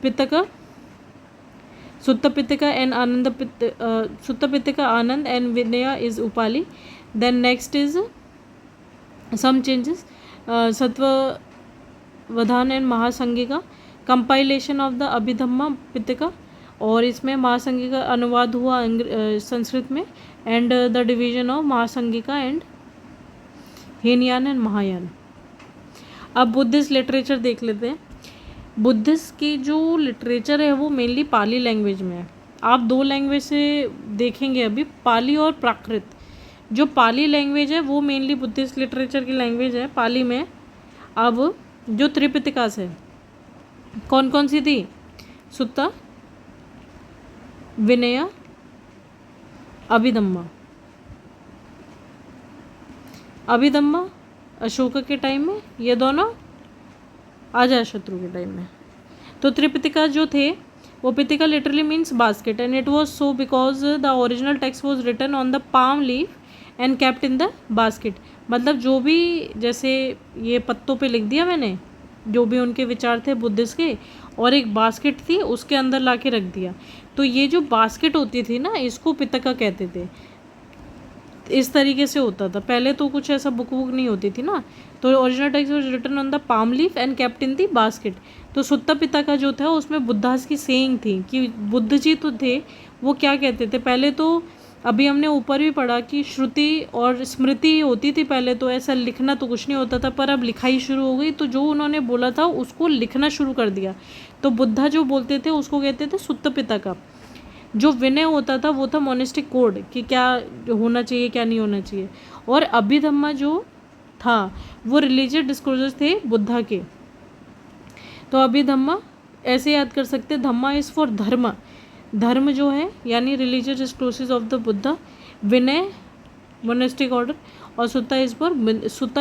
Pitaka, Sutta Pitaka and Ananda Sutta Pitaka Ananda and Vinaya is Upali. Then next is some changes, Satvadhan and Mahasanghika, compilation of the Abhidhamma Pitaka. और इसमें महासंघिका अनुवाद हुआ संस्कृत में। And the division of Mahasanghika and Hinayana and Mahayana. अब बुद्धिस्ट लिटरेचर देख लेते हैं। बुद्धिस्ट की जो लिटरेचर है वो मेनली पाली लैंग्वेज में है। आप दो लैंग्वेज से देखेंगे अभी, पाली और प्राकृत। जो पाली लैंग्वेज है वो मेनली बुद्धिस्ट लिटरेचर की लैंग्वेज है, पाली में। अब जो त्रिपिटकास है कौन कौन सी थी? सुत्ता, विनय, अभिधम्मा। अभिधम्मा अशोक के टाइम में, ये दोनों अजातशत्रु के टाइम में। तो त्रिपिटका जो थे वो pitaka literally means basket, and it was so because the original text was written on the palm leaf and kept in the basket. मतलब जो भी, जैसे ये पत्तों पे लिख दिया मैंने जो भी उनके विचार थे बुद्धिस्ट के, और एक बास्केट थी उसके अंदर ला के रख दिया। तो ये जो बास्केट होती थी ना, इसको पिटका कहते थे। इस तरीके से होता था पहले, तो कुछ ऐसा बुक नहीं होती थी ना। तो original text was written on the palm leaf and kept in the basket. तो सुत्ता पिटका जो था उसमें बुद्धास की सेइंग थी कि बुद्ध जी तो थे, वो क्या कहते थे पहले तो, अभी हमने ऊपर भी पढ़ा कि श्रुति और स्मृति होती थी पहले, तो ऐसा लिखना तो कुछ नहीं होता था, पर अब लिखाई शुरू हो गई। तो जो उन्होंने बोला था उसको लिखना शुरू कर दिया। तो बुद्धा जो बोलते थे उसको कहते थे सुत्ता पिटका। जो विनय होता था वो था मोनेस्टिक कोड कि क्या होना चाहिए क्या नहीं होना चाहिए। और अभिधम्मा जो था वो रिलीजियस डिस्कोर्सेस थे बुद्धा के। तो अभिधम्मा ऐसे याद कर सकते, धम्मा इज़ फॉर धर्म, धर्म जो है यानी religious discourses of the Buddha. Vinay monastic order, और सुत्ता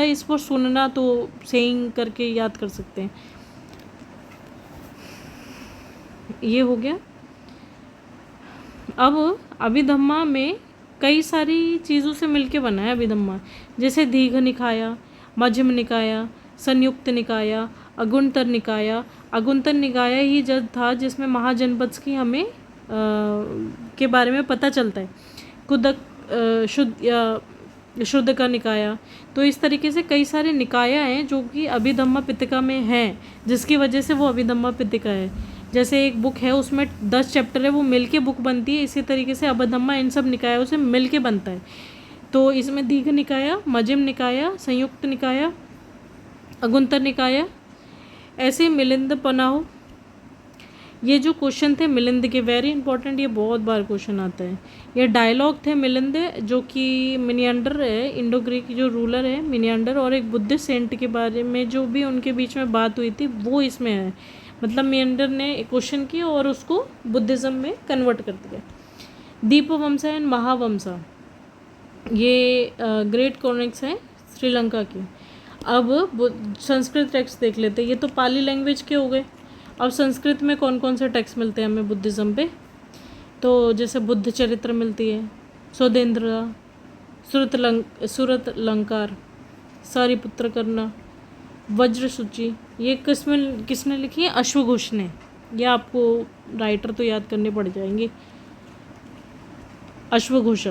इज़ फॉर सुनना, तो सेइंग करके याद कर सकते हैं। ये हो गया। अब अभिधम्मा में कई सारी चीज़ों से मिलके बना है अभिधम्मा, जैसे दीघ निकाया, मध्यम निकाया, संयुक्त निकाया, अगुंतर निकाया। अगुंतर निकाया ही जब था जिसमें महाजनपद की हमें के बारे में पता चलता है। कुदक शुद्ध का निकाया। तो इस तरीके से कई सारे निकाया हैं जो कि अभिधम्मा पिटका में हैं, जिसकी वजह से वो अभिधम्मा पिटका है। जैसे एक बुक है उसमें 10 चैप्टर है, वो मिल के बुक बनती है, इसी तरीके से अभिधम्मा इन सब निकायों से मिल के बनता है। तो इसमें दीघ निकाया, मध्यम निकाया, संयुक्त निकाया, अगुंतर निकाया, ऐसे मिलिंद पनाह। ये जो क्वेश्चन थे मिलिंद के, वेरी इंपॉर्टेंट, ये बहुत बार क्वेश्चन आता है। ये डायलॉग थे मिलिंद, जो कि मिनियंडर है, इंडो ग्रीक जो रूलर है मिनियंडर, और एक बुद्धिस्ट सेंट के बारे में जो भी उनके बीच में बात हुई थी वो इसमें है। मतलब मिनियंडर ने क्वेश्चन किया और उसको बुद्धिज़्म में कन्वर्ट कर दिया। दीपवंसा एंड महावंसा, ये ग्रेट क्रॉनिक्स हैं श्रीलंका की। अब संस्कृत टेक्स्ट देख लेते हैं, ये तो पाली लैंग्वेज के हो गए। अब संस्कृत में कौन कौन से टेक्स्ट मिलते हैं हमें बुद्धिज़्म पे? तो जैसे बुद्ध चरित्र मिलती है, सौदेंद्र, सूरत लंकार, सारिपुत्र करना, वज्र सूची। ये किसने लिखी है? अश्वघोष ने। ये आपको राइटर तो याद करने पड़ जाएंगे। अश्वघोष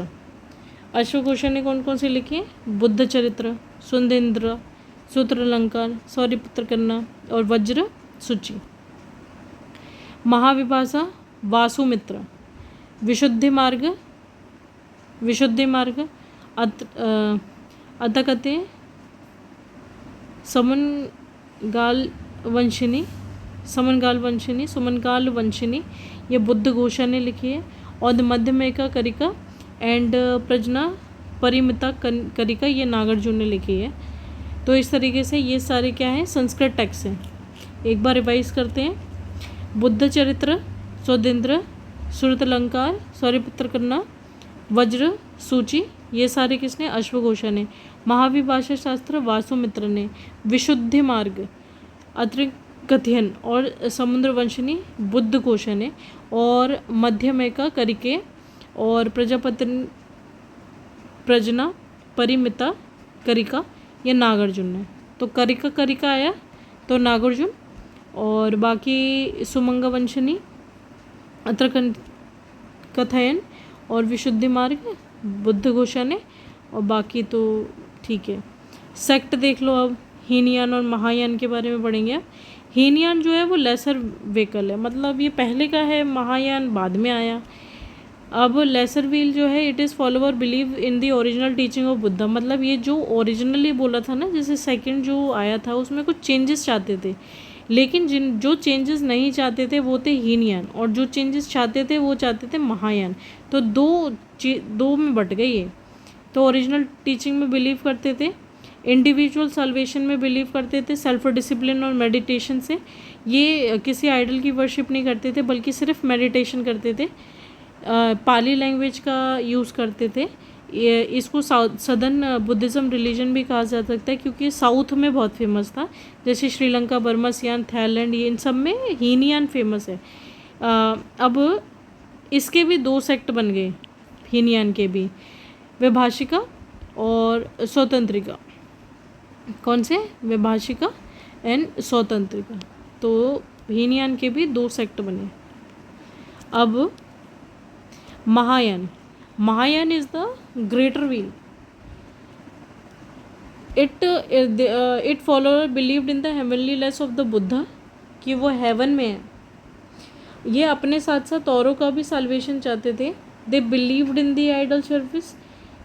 ने कौन कौन सी लिखी है? बुद्ध चरित्र, सुंदेंद्र, सूत्रलंकार, सौरिपुत्र करना और वज्र सूची। महाविभाषा वासुमित्र, विशुद्धि मार्ग, अतकते, समनगाल वंशिनी, ये बुद्ध घोषा ने लिखी है। और द मध्यमेका करिका एंड प्रजना परिमिता करिका, ये नागार्जुन ने लिखी है। तो इस तरीके से ये सारे क्या हैं? संस्कृत टेक्स्ट हैं। एक बार रिवाइज करते हैं। बुद्ध चरित्र सौदेंद्र, सूरतलंकार, सौरिपुत्र करना, वज्र सूची, ये सारे किसने? अश्वघोषा ने। महाविभाषा शास्त्र वासुमित्र ने। विशुद्धि मार्ग अत्रिकथयन और समुद्रवंशिनी बुद्ध घोषा ने। और मध्यमेका करिके और प्रजना परिमिता करिका, ये नागार्जुन ने। तो करिका आया तो नागार्जुन, और बाकी सुमंग वंशनी, अत्र कथयन और विशुद्धि मार्ग बुद्ध घोषा ने, और बाकी तो ठीक है। सेक्ट देख लो। अब हीनयान और महायान के बारे में पढ़ेंगे। अब हीनयान जो है वो लेसर व्हीकल है, मतलब ये पहले का है, महायान बाद में आया। अब लेसर व्हील जो है, it is follower believe in the original teaching of Buddha. मतलब ये जो ओरिजिनली बोला था ना, जैसे सेकंड जो आया था उसमें कुछ चेंजेस चाहते थे, लेकिन जो चेंजेस नहीं चाहते थे वो थे हीनयान, और जो चेंजेस चाहते थे वो चाहते थे महायान। तो दो में बट गए ये। तो ओरिजिनल टीचिंग में बिलीव करते थे, इंडिविजुअल सल्वेशन में बिलीव करते थे, सेल्फ डिसिप्लिन और मेडिटेशन से। ये किसी आइडल की वर्शिप नहीं करते थे बल्कि सिर्फ मेडिटेशन करते थे। पाली लैंग्वेज का यूज़ करते थे। इसको सदर्न बुद्धिज़्म रिलीजन भी कहा जा सकता है क्योंकि साउथ में बहुत फेमस था, जैसे श्रीलंका, बर्मा, सियान, थाईलैंड, ये इन सब में हीनयान फेमस है। अब इसके भी 2 सेक्ट बन गए, हीनयान के भी, वैभाषिका और स्वतंत्रिका। कौन से? वैभाषिका एंड स्वतंत्रिका। तो हीनयान के भी 2 सेक्ट बने। अब Mahayana is the greater wheel. It follower believed in the heavenly less of the Buddha, कि वो हेवन में है। ये अपने साथ साथ औरों का भी साल्वेशन चाहते थे। They believed in the idol service,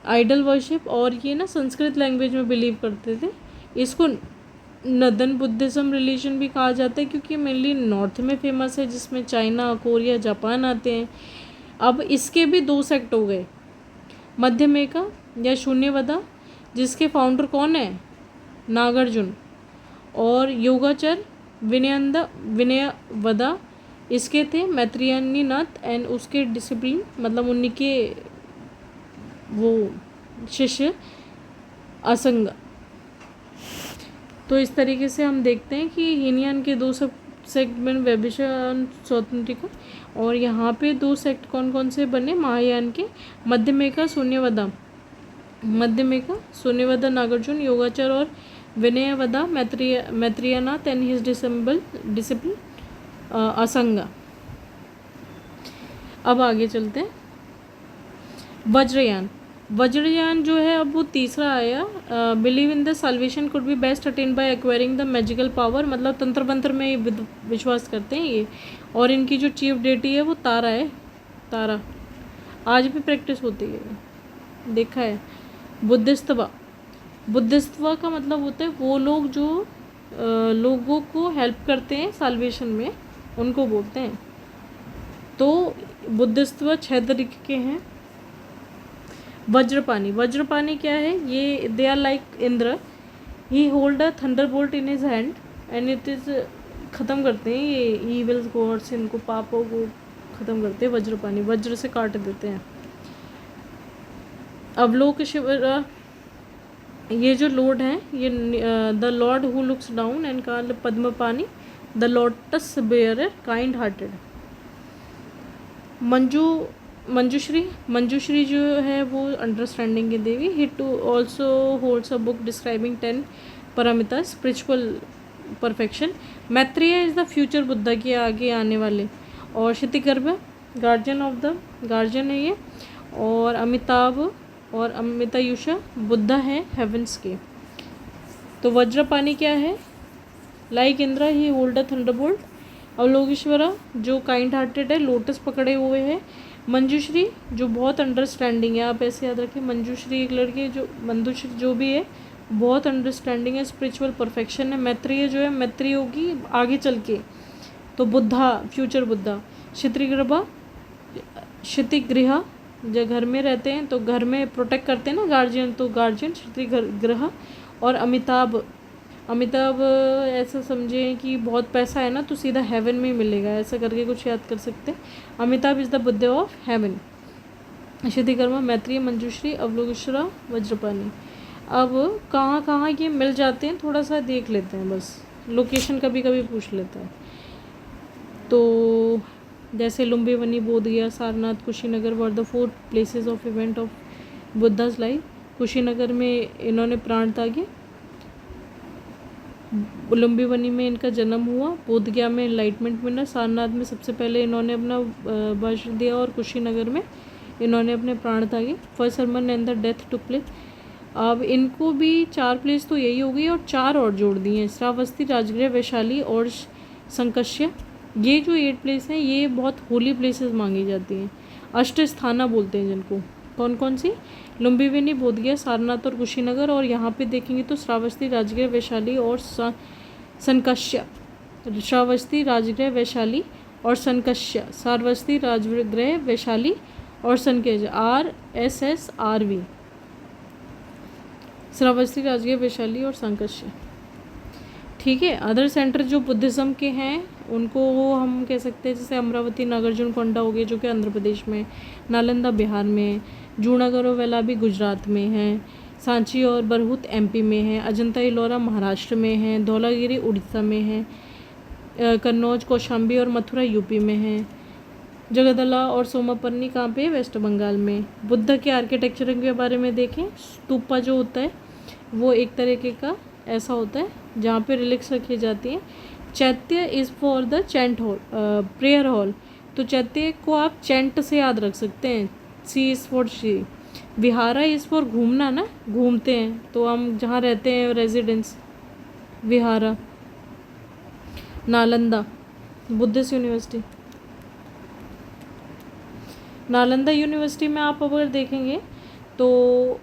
idol worship, और ये ना संस्कृत लैंग्वेज में बिलीव करते थे। इसको नदन बुद्धिज़्म रिलीजन भी कहा जाता है क्योंकि मेनली नॉर्थ में फेमस है, जिसमें चाइना, कोरिया, जापान आते हैं। अब इसके भी 2 सेक्ट हो गए, मध्यमेका या शून्यवदा, जिसके फाउंडर कौन है? नागार्जुन, और योगाचर विनयवदा, इसके थे मैत्रेयीनाथ एंड उसके डिसिप्लिन, मतलब उन्हीं के वो शिष्य असंग। तो इस तरीके से हम देखते हैं कि हीनयान के 2 सेगमेंट, वैभाषिका, स्वतंत्रिका, और यहाँ पे 2 सेक्ट कौन कौन से बने महायान के? मध्यमेका, शून्यवदा नागार्जुन, योगाचार और विनयवदा मैत्रेयीनाथ एंड हिज डिसिपल असंगा। अब आगे चलते हैं। वज्रयान जो है अब वो तीसरा आया। Believe in the salvation could be best attain by acquiring the magical power, मतलब तंत्र मंत्र में विश्वास करते हैं ये। और इनकी जो चीफ डेटी है वो तारा है। तारा आज भी प्रैक्टिस होती है, देखा है। बुद्धिस्तवा का मतलब होता है वो लोग जो लोगों को हेल्प करते हैं साल्वेशन में, उनको बोलते हैं। तो बुद्धिस्तवा 6 तरीके के हैं। वज्रपानी क्या है? ये they are like Indra. He hold a thunderbolt in his hand and it is, ख़त्म करते हैं ये ईविल्स गॉड्स, इनको पापों को ख़त्म करते हैं। वज्रपानी वज्र से काट देते हैं। अवलोक शिवरा, ये जो लॉर्ड हैं, ये the lord who looks down and called Padmapani, the lotus bearer, kind hearted. Manjushri जो है वो अंडरस्टैंडिंग की देवी। He too also holds a book describing 10 Paramita, spiritual perfection. Maitreya is the future Buddha के आगे आने वाले। और क्षितिगर्भ गार्जियन है ये। और अमिताभ और अमितायुषा बुद्धा है हेवंस के। तो वज्रपानी क्या है? Like Indra he hold a thunderbolt. Avalokeshvara जो काइंड हार्टेड है, लोटस पकड़े हुए है। मंजूश्री जो बहुत अंडरस्टैंडिंग है, आप ऐसे याद रखें, मंजूश्री एक लड़की जो मंजूश्री जो भी है बहुत अंडरस्टैंडिंग है, स्पिरिचुअल परफेक्शन है। मैत्रेय जो है, मैत्री होगी आगे चल के, तो बुद्धा फ्यूचर बुद्धा। क्षितिगृह जो घर में रहते हैं तो घर में प्रोटेक्ट करते हैं ना गार्जियन, तो गार्जियन क्षितिगृह। और अमिताभ ऐसा समझें कि बहुत पैसा है ना तो सीधा हेवन में मिलेगा, ऐसा करके कुछ याद कर सकते हैं। Amitabha is the Buddha of heaven. Kshitigarbha, Maitreya, Manjushri, Avalokeshvara, Vajrapani. अब कहाँ कहाँ ये मिल जाते हैं थोड़ा सा देख लेते हैं, बस लोकेशन कभी कभी पूछ लेता है। तो जैसे Lumbini, Bodh Gaya, Sarnath, Kushinagar were the 4 places of event of Buddha's life. Kushinagar में इन्होंने प्राण त्यागे, लुम्बिनी में इनका जन्म हुआ, बोधगया में एनलाइटमेंट मिला, सारनाथ में सबसे पहले इन्होंने अपना वर्ष दिया, और कुशीनगर में इन्होंने अपने प्राण त्यागे। First sermon and the death took place. अब इनको भी 4 प्लेस तो यही हो गई, और 4 और जोड़ दिए हैं, श्रावस्ती, राजगृह, वैशाली और संकष्य। ये जो 8 प्लेस हैं ये बहुत होली प्लेसेस मांगी जाती हैं। अष्ट स्थाना बोलते हैं जिनको। कौन कौन सी? लुम्बिनी, बोधगया, सारनाथ और कुशीनगर। और यहाँ पे देखेंगे तो श्रावस्ती, राजगृह, वैशाली और संकष्य। श्रावस्ती, राजगृह, वैशाली और संकष्य। श्रावस्ती, राजगृह, वैशाली और संकष्य, RSSRV। श्रावस्ती, राजगृह, वैशाली और संकष्य। ठीक है। अदर सेंटर जो बुद्धिज़्म के हैं उनको हम कह सकते हैं, जैसे अमरावती, नागार्जुनकोंडा हो गए जो कि आंध्र प्रदेश में, नालंदा बिहार में, जूनागढ़ और वेलाबी गुजरात में है, सांची और बरहुत MP में है, अजंता इलोरा महाराष्ट्र में है, धौलागिरी उड़ीसा में है, कन्नौज, कौशाम्बी और मथुरा UP में है, जगदला और सोमापन्नी कहाँ पे, वेस्ट बंगाल में। बुद्ध के आर्किटेक्चर के बारे में देखें, स्तूपा जो होता है वो एक तरीके का ऐसा होता है जहाँ पे रिलिक्स रखी जाती हैं। चैत्य is for the chant hall, prayer hall. तो चैत्य को आप चैंट से याद रख सकते हैं। C is for she. Vihara is for घूमना ना, घूमते हैं तो हम जहाँ रहते हैं residence, vihara. Nalanda, Buddhist university. Nalanda university में आप अगर देखेंगे तो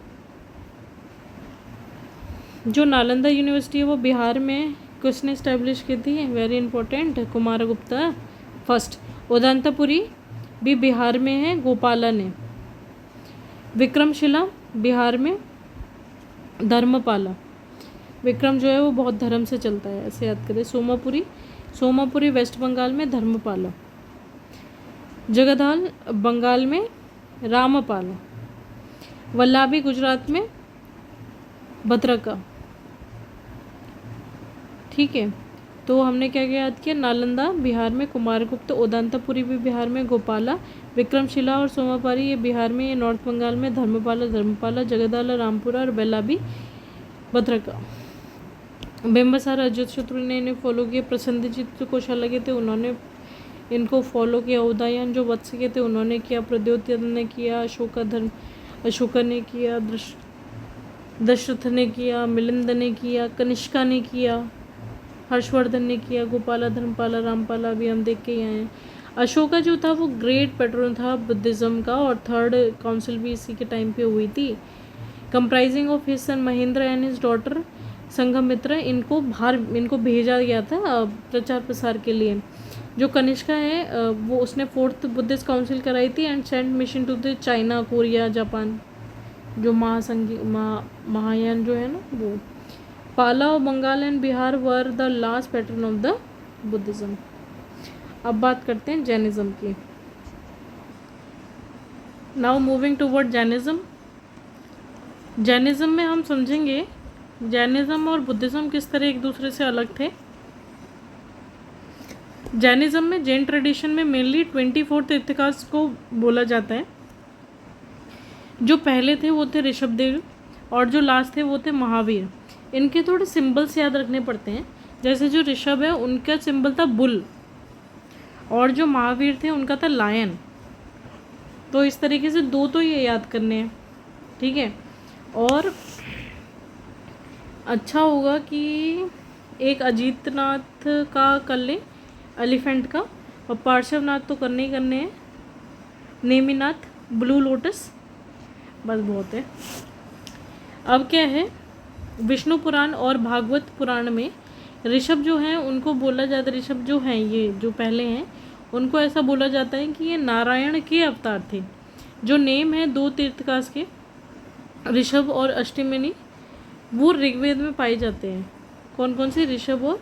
जो नालंदा यूनिवर्सिटी है वो बिहार में किसने इस्टेब्लिश की थी, वेरी इंपॉर्टेंट, कुमारगुप्ता फर्स्ट। उदंतपुरी भी बिहार में है, गोपाला ने। विक्रमशिला बिहार में, धर्मपाला। विक्रम जो है वो बहुत धर्म से चलता है, ऐसे याद करें। सोमापुरी वेस्ट बंगाल में, धर्मपाला। जगदाल बंगाल में, रामपाला। वल्लाभी गुजरात में, भद्रका। ठीक है। तो हमने क्या क्या याद किया, नालंदा बिहार में, कुमारगुप्त, उदंतपुरी भी बिहार में, गोपाला, विक्रमशिला और सोमापुरी ये बिहार में, ये नॉर्थ बंगाल में, धर्मपाला, जगदाला, रामपुरा और बेल्लाभी, भद्रका। बिम्बिसार अजातशत्रु ने इन्हें फॉलो किया। प्रसेनजीत कौशल्या के थे, उन्होंने इनको फॉलो किया। उदयन जो वत्स के थे उन्होंने किया। प्रद्योतन ने किया। अशोका ने किया। दशरथ ने किया। मिलिंद ने किया। कनिष्का ने किया। हर्षवर्धन ने किया। गोपाला, धर्मपाला, रामपाला भी हम देख के ही आए हैं। अशोका जो था वो ग्रेट पैट्रन था बुद्धिज़्म का, और थर्ड काउंसिल भी इसी के टाइम पे हुई थी। Comprising of his son Mahendra and his daughter Sanghamitra, इनको भेजा गया था प्रचार प्रसार के लिए। जो कनिष्का है वो उसने 4th बुद्धिस्ट काउंसिल कराई थी and sent mission to the China, Korea, Japan, जो महायान जो है ना वो। पाला और Bengal and Bihar were the last pattern of the Buddhism. अब बात करते हैं जैनिज़्म की। Now moving toward Jainism. Jainism में हम समझेंगे जैनिज़्म और बुद्धिज़्म किस तरह एक दूसरे से अलग थे। जैनिज़्म में, जैन ट्रेडिशन में मेनली 24 तीर्थंकर को बोला जाता है। जो पहले थे वो थे ऋषभदेव और जो लास्ट थे वो थे महावीर। इनके थोड़े सिंबल्स याद रखने पड़ते हैं। जैसे जो ऋषभ है उनका सिंबल था बुल, और जो महावीर थे उनका था लायन। तो इस तरीके से दो तो ये याद करने हैं। ठीक है। और अच्छा होगा कि एक अजीतनाथ का कर लें, एलिफेंट का, और पार्श्वनाथ तो करने ही करने हैं। नेमिनाथ, ब्लू लोटस, बस बहुत है। अब क्या है, विष्णु पुराण और भागवत पुराण में ऋषभ जो हैं उनको बोला जाता है, ऋषभ जो हैं ये जो पहले हैं उनको ऐसा बोला जाता है कि ये नारायण के अवतार थे। जो नेम है 2 तीर्थंकर के, ऋषभ और अष्टनेमि, वो ऋग्वेद में पाए जाते हैं। कौन कौन से, ऋषभ और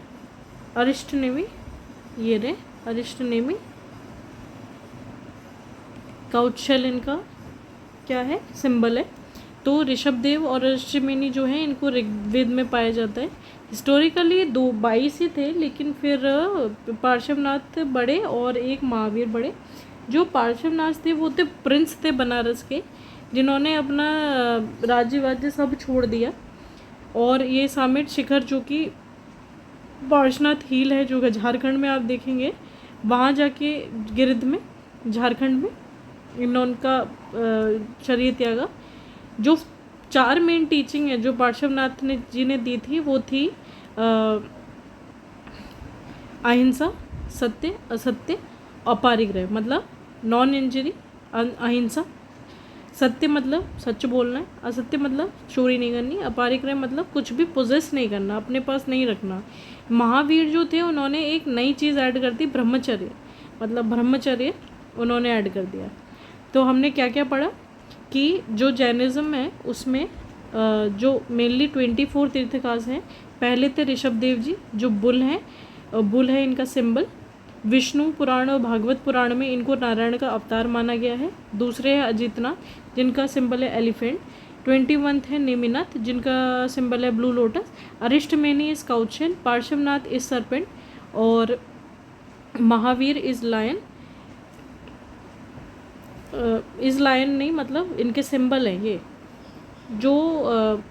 अरिष्टनेमि। ये रहे अरिष्टनेमि। काउत्शल इनका क्या है, सिंबल है। तो ऋषभदेव और अरिष्टनेमि जो हैं इनको ऋग्वेद में पाया जाता है। हिस्टोरिकली 22 ही थे, लेकिन फिर पार्श्वनाथ बड़े और एक महावीर बड़े। जो पार्श्वनाथ थे वो थे प्रिंस थे बनारस के, जिन्होंने अपना राज्य सब छोड़ दिया। और ये सामेट शिखर जो कि पार्श्वनाथ हिल है जो झारखंड में आप देखेंगे, वहाँ जाके गिरिध में, झारखंड में इन्होंने उनका शरीर त्यागा। जो 4 मेन टीचिंग है जो पार्श्वनाथ जी ने दी थी वो थी अहिंसा, सत्य, असत्य, अपरिग्रह, मतलब नॉन इंजरी, अहिंसा, सत्य मतलब सच बोलना है, असत्य मतलब चोरी नहीं करनी, अपारिग्रह मतलब कुछ भी पोजेस नहीं करना, अपने पास नहीं रखना। महावीर जो थे उन्होंने एक नई चीज़ ऐड कर दी, ब्रह्मचर्य, मतलब ब्रह्मचर्य उन्होंने ऐड कर दिया। तो हमने क्या क्या पढ़ा कि जो जैनिज़्म है उसमें जो मेनली 24 तीर्थंकर हैं। पहले थे ऋषभदेव जी जो बुल हैं, बुल है इनका सिंबल। विष्णु पुराण और भागवत पुराण में इनको नारायण का अवतार माना गया है। दूसरे है अजितनाथ जिनका सिंबल है एलिफेंट। 21 है नेमिनाथ जिनका सिंबल है ब्लू लोटस। अरिष्टमेनी इज काउचन, पार्श्वनाथ इज सर्पेंट और Mahavir is lion. Is lion नहीं, मतलब इनके सिंबल हैं ये। जो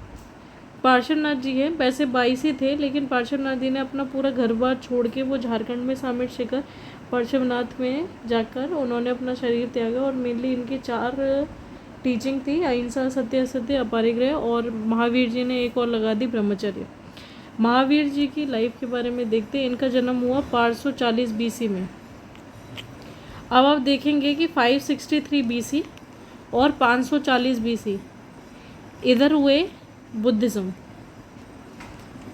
पार्श्वनाथ जी हैं वैसे 22 ही थे, लेकिन पार्श्वनाथ जी ने अपना पूरा घर बार छोड़ के वो झारखंड में सामिट शिखर पार्श्वनाथ में जाकर उन्होंने अपना शरीर त्यागा। और मेनली इनकी 4 टीचिंग थी, अहिंसा, सत्य असत्य, अपारिग्रह, और महावीर जी ने एक और लगा दी, ब्रह्मचर्य। महावीर जी की लाइफ के बारे में देखते हैं। इनका जन्म हुआ 540 BC में। अब आप देखेंगे कि 563 BC और 540 BC इधर हुए बुद्धिज़्म,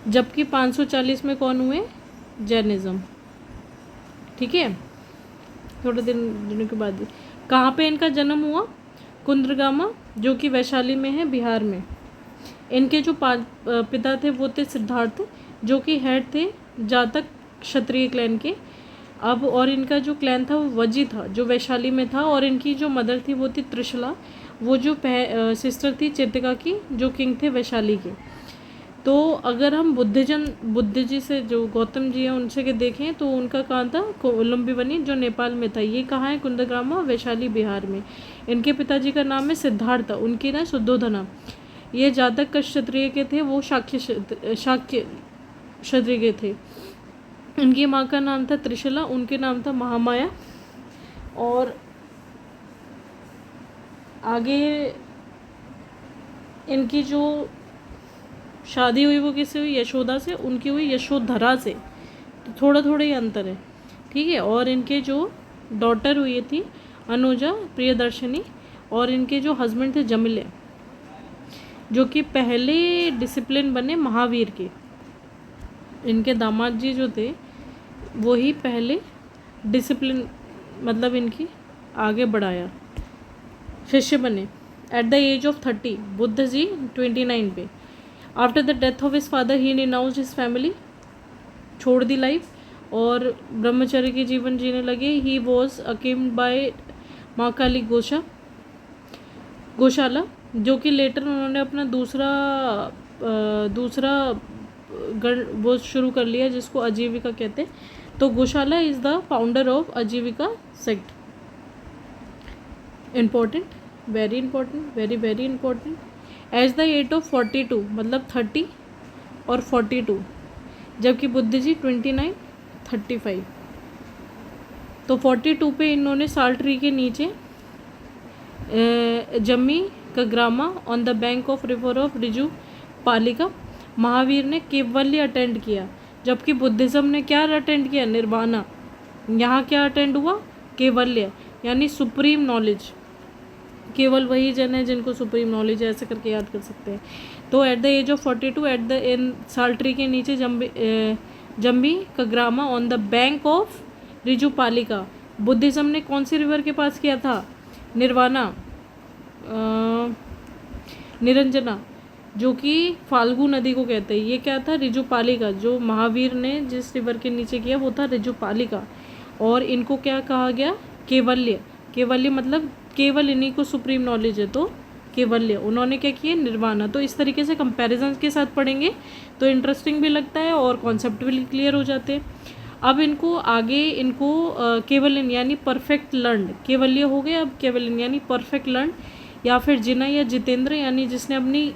जबकि 540 में कौन हुए, जैनिज़्म। ठीक है, थोड़े दिनों के बाद। कहाँ पे इनका जन्म हुआ, कुंद्रगामा जो कि वैशाली में है, बिहार में। इनके जो पिता थे वो थे सिद्धार्थ जो कि हेड थे जातक क्षत्रिय क्लैन के। अब और इनका जो क्लैन था वो वजी था जो वैशाली में था। और इनकी जो मदर थी वो थी त्रिशला, वो जो सिस्टर थी चित्तिका की, जो किंग थे वैशाली के। तो अगर हम बुद्ध जी से जो गौतम जी हैं उनसे के देखें तो उनका कहाँ था, लुम्बिनी जो नेपाल में था। ये कहाँ है, कुंदग्रामा, वैशाली, बिहार में। इनके पिताजी का नाम है सिद्धार्थ, उनकी ना शुद्धोधना। ये जातक का क्षत्रिय के थे, वो शाक्य क्षत्रिय के थे। इनकी माँ का नाम था त्रिशला, उनके नाम था महामाया। और आगे इनकी जो शादी हुई वो किससे हुई, यशोदा से, उनकी हुई यशोधरा से। तो थोड़ा थोड़ा ही अंतर है, ठीक है। और इनके जो डॉटर हुई थी अनुजा, प्रियदर्शनी, और इनके जो हस्बैंड थे जमिले, जो कि पहले डिसिप्लिन बने महावीर के। इनके दामाद जी जो थे वो ही पहले डिसिप्लिन मतलब इनकी आगे बढ़ाया, शिष्य बने। At the age of 30 Buddha ji 29 पे। After the death of his father he renounced his family, छोड़ दी लाइफ और ब्रह्मचर्य के जीवन जीने लगे। ही वॉज अकेम्ड बाय माँ काली गौशाला, जो कि लेटर उन्होंने अपना दूसरा गण वो शुरू कर लिया जिसको आजीविका कहते हैं। तो Gosala is the founder of Ajivika sect. Important, very important, very very important. As the age of 42 मतलब 30 और 42, जबकि बुद्ध जी 29, 35। तो 42 पे इन्होंने साल ट्री के नीचे Jammi Kagrama on the bank of river of Riju Palika Mahavir ने केवल्य अटेंड किया, जबकि बुद्धिज़्म ने क्या अटेंड किया, निर्वाणा। यहाँ क्या अटेंड हुआ, केवल्य यानी सुप्रीम नॉलेज। केवल वही जन है जिनको सुप्रीम नॉलेज है, ऐसे करके याद कर सकते हैं। तो at the age of 42 at the in sal tree के नीचे Jambi Kagrama on the bank of Riju Palika. Buddhism ने कौन सी रिवर के पास किया था, निर्वाणा, निरंजना, जो कि फाल्गु नदी को कहते हैं। ये क्या था, रिजुपालिका। जो महावीर ने जिस रिवर के नीचे किया वो था रिजुपालिका। और इनको क्या कहा गया, केवल्य। केवल्य मतलब केवल इन्हीं को सुप्रीम नॉलेज है, तो केवल्य। उन्होंने क्या किया, निर्वाणा। तो इस तरीके से कंपैरिजन के साथ पढ़ेंगे तो इंटरेस्टिंग भी लगता है और कॉन्सेप्ट भी क्लियर हो जाते हैं। अब इनको आगे केवलिन यानी परफेक्ट लर्न, केवल्य हो गए, अब केवलिन यानी परफेक्ट लर्न, या फिर जिना या जितेंद्र यानी जिसने अपनी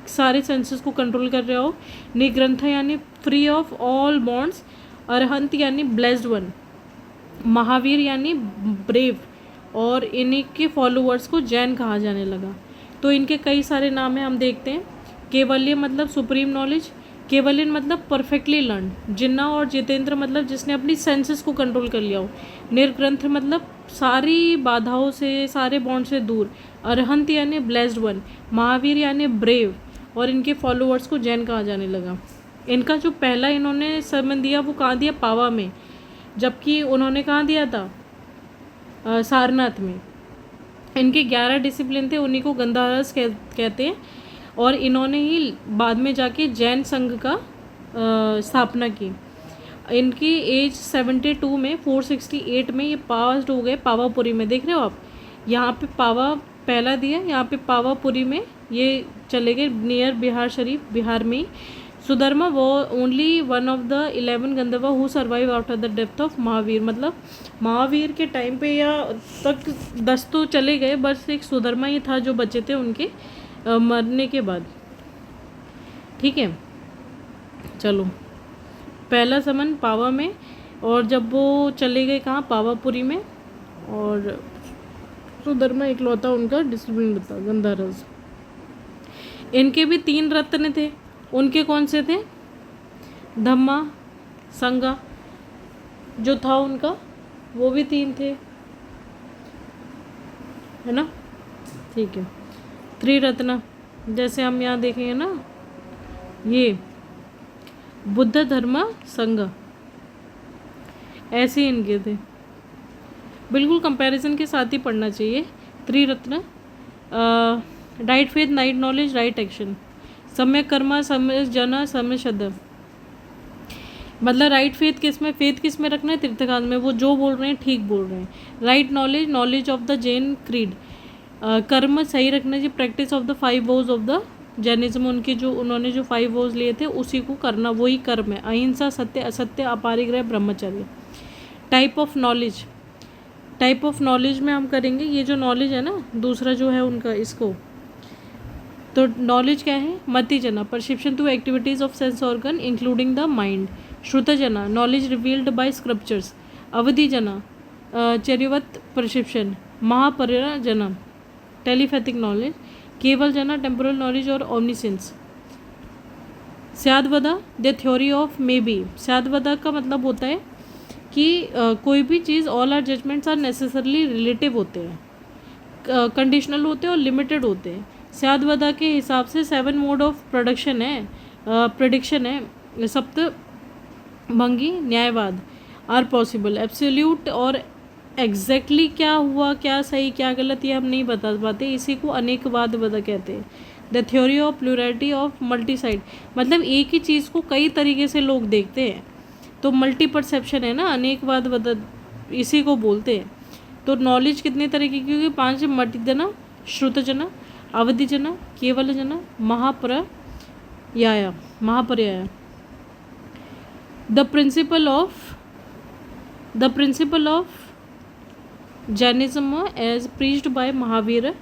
सारे सेंसेस को कंट्रोल कर रहा हो। निग्रंथ यानी free of all bonds. Arhant यानी ब्लेस्ड वन। महावीर यानी ब्रेव। और इन्हीं के फॉलोअर्स को जैन कहा जाने लगा। तो इनके कई सारे नाम हैं, हम देखते हैं। केवल्य मतलब सुप्रीम नॉलेज, केवलिन मतलब परफेक्टली लर्न। जिन्ना और जितेंद्र मतलब जिसने अपनी सेंसेस को कंट्रोल कर लिया हो। निर्ग्रंथ मतलब सारी बाधाओं से, सारे बॉन्ड से दूर। अरहंत यानी ब्लेस्ड वन। महावीर यानी ब्रेव, और इनके फॉलोअर्स को जैन कहा जाने लगा। इनका जो पहला इन्होंने सरमन दिया वो कहाँ दिया, पावा में, जबकि उन्होंने कहाँ दिया था, सारनाथ में। इनके 11 डिसिप्लिन थे, उन्हीं को गंधारस कहते हैं, और इन्होंने ही बाद में जाके जैन संघ का स्थापना की। इनकी एज 72 में 468 में ये पास्ड हो गए पावापुरी में। देख रहे हो आप, यहाँ पे पावा पहला दिया, यहाँ पे पावापुरी में ये चले गए, नियर बिहार शरीफ, बिहार में। सुधर्मा वो only one of the 11 Gandharva who survive after the death of Mahavir. मतलब महावीर के टाइम पे या तक 10 तो चले गए, बस एक सुधर्मा ही था जो बचे थे उनके मरने के बाद। ठीक है, चलो पहला समन पावा में, और जब वो चले गए कहाँ, पावापुरी में, और सुधर्मा इकलौता उनका डिसिप्लिन था, गंधारस। इनके भी 3 रत्न थे, उनके कौन से थे, धम्मा संगा जो था उनका, वो भी 3 थे, है ना। ठीक है, त्रिरत्न जैसे हम यहाँ देखेंगे ना, ये बुद्ध धर्म संघ, ऐसे इनके थे। बिल्कुल कंपैरिजन के साथ ही पढ़ना चाहिए। Triratna, right faith, right knowledge, right action, Samyak karma, सम्यक जना, सम्यक श्रद्धा। मतलब राइट फेथ किस में, फेथ किस में रखना है, तीर्थकाल में, वो जो बोल रहे हैं ठीक बोल रहे हैं। Right knowledge, knowledge of the Jain creed. कर्म सही रखना चाहिए, practice of the 5 vows of the Jainism, उनके जो उन्होंने जो 5 वोज लिए थे उसी को करना, वही कर्म है। अहिंसा, सत्य, असत्य, अपारिग्रह, ब्रह्मचर्य। Type of knowledge, type of knowledge में हम करेंगे ये जो नॉलेज है ना, दूसरा जो है उनका, इसको तो नॉलेज क्या है, मति जना, perception through activities of sense organ including the mind. श्रुत जना, नॉलेज रिवील्ड बाय स्क्रिप्चर्स। अवधि जना, चर्यवत परसेप्शन। महापर्य जना, टेलीपैथिक नॉलेज। केवल जना, टेम्पोरल नॉलेज और omniscience. Syadvada, the theory of may be. Syadvada का मतलब होता है कि कोई भी चीज़, all are judgments are necessarily relative होते हैं, कंडीशनल होते हैं और लिमिटेड होते हैं। स्यादवदा के हिसाब से 7 मोड ऑफ प्रोडक्शन है, प्रेडिक्शन है। सप्त भंगी न्यायवाद आर पॉसिबल। एब्सोल्यूट और एग्जैक्टली क्या हुआ, क्या सही, क्या गलत, ये हम नहीं बता पाते, इसी को अनेकवाद वदा कहते हैं। The theory of plurality of multi side, मतलब एक ही चीज़ को कई तरीके से लोग देखते हैं, तो मल्टी परसेप्शन है ना, अनेकवाद वदा इसी को बोलते हैं। तो नॉलेज कितने तरीके की होगी, 5। मति जना, श्रुत जना, अवधि jnana, Keval jnana, Mahaparyaya, Mahaparyaya. The principle of Jainism as preached by Mahavir.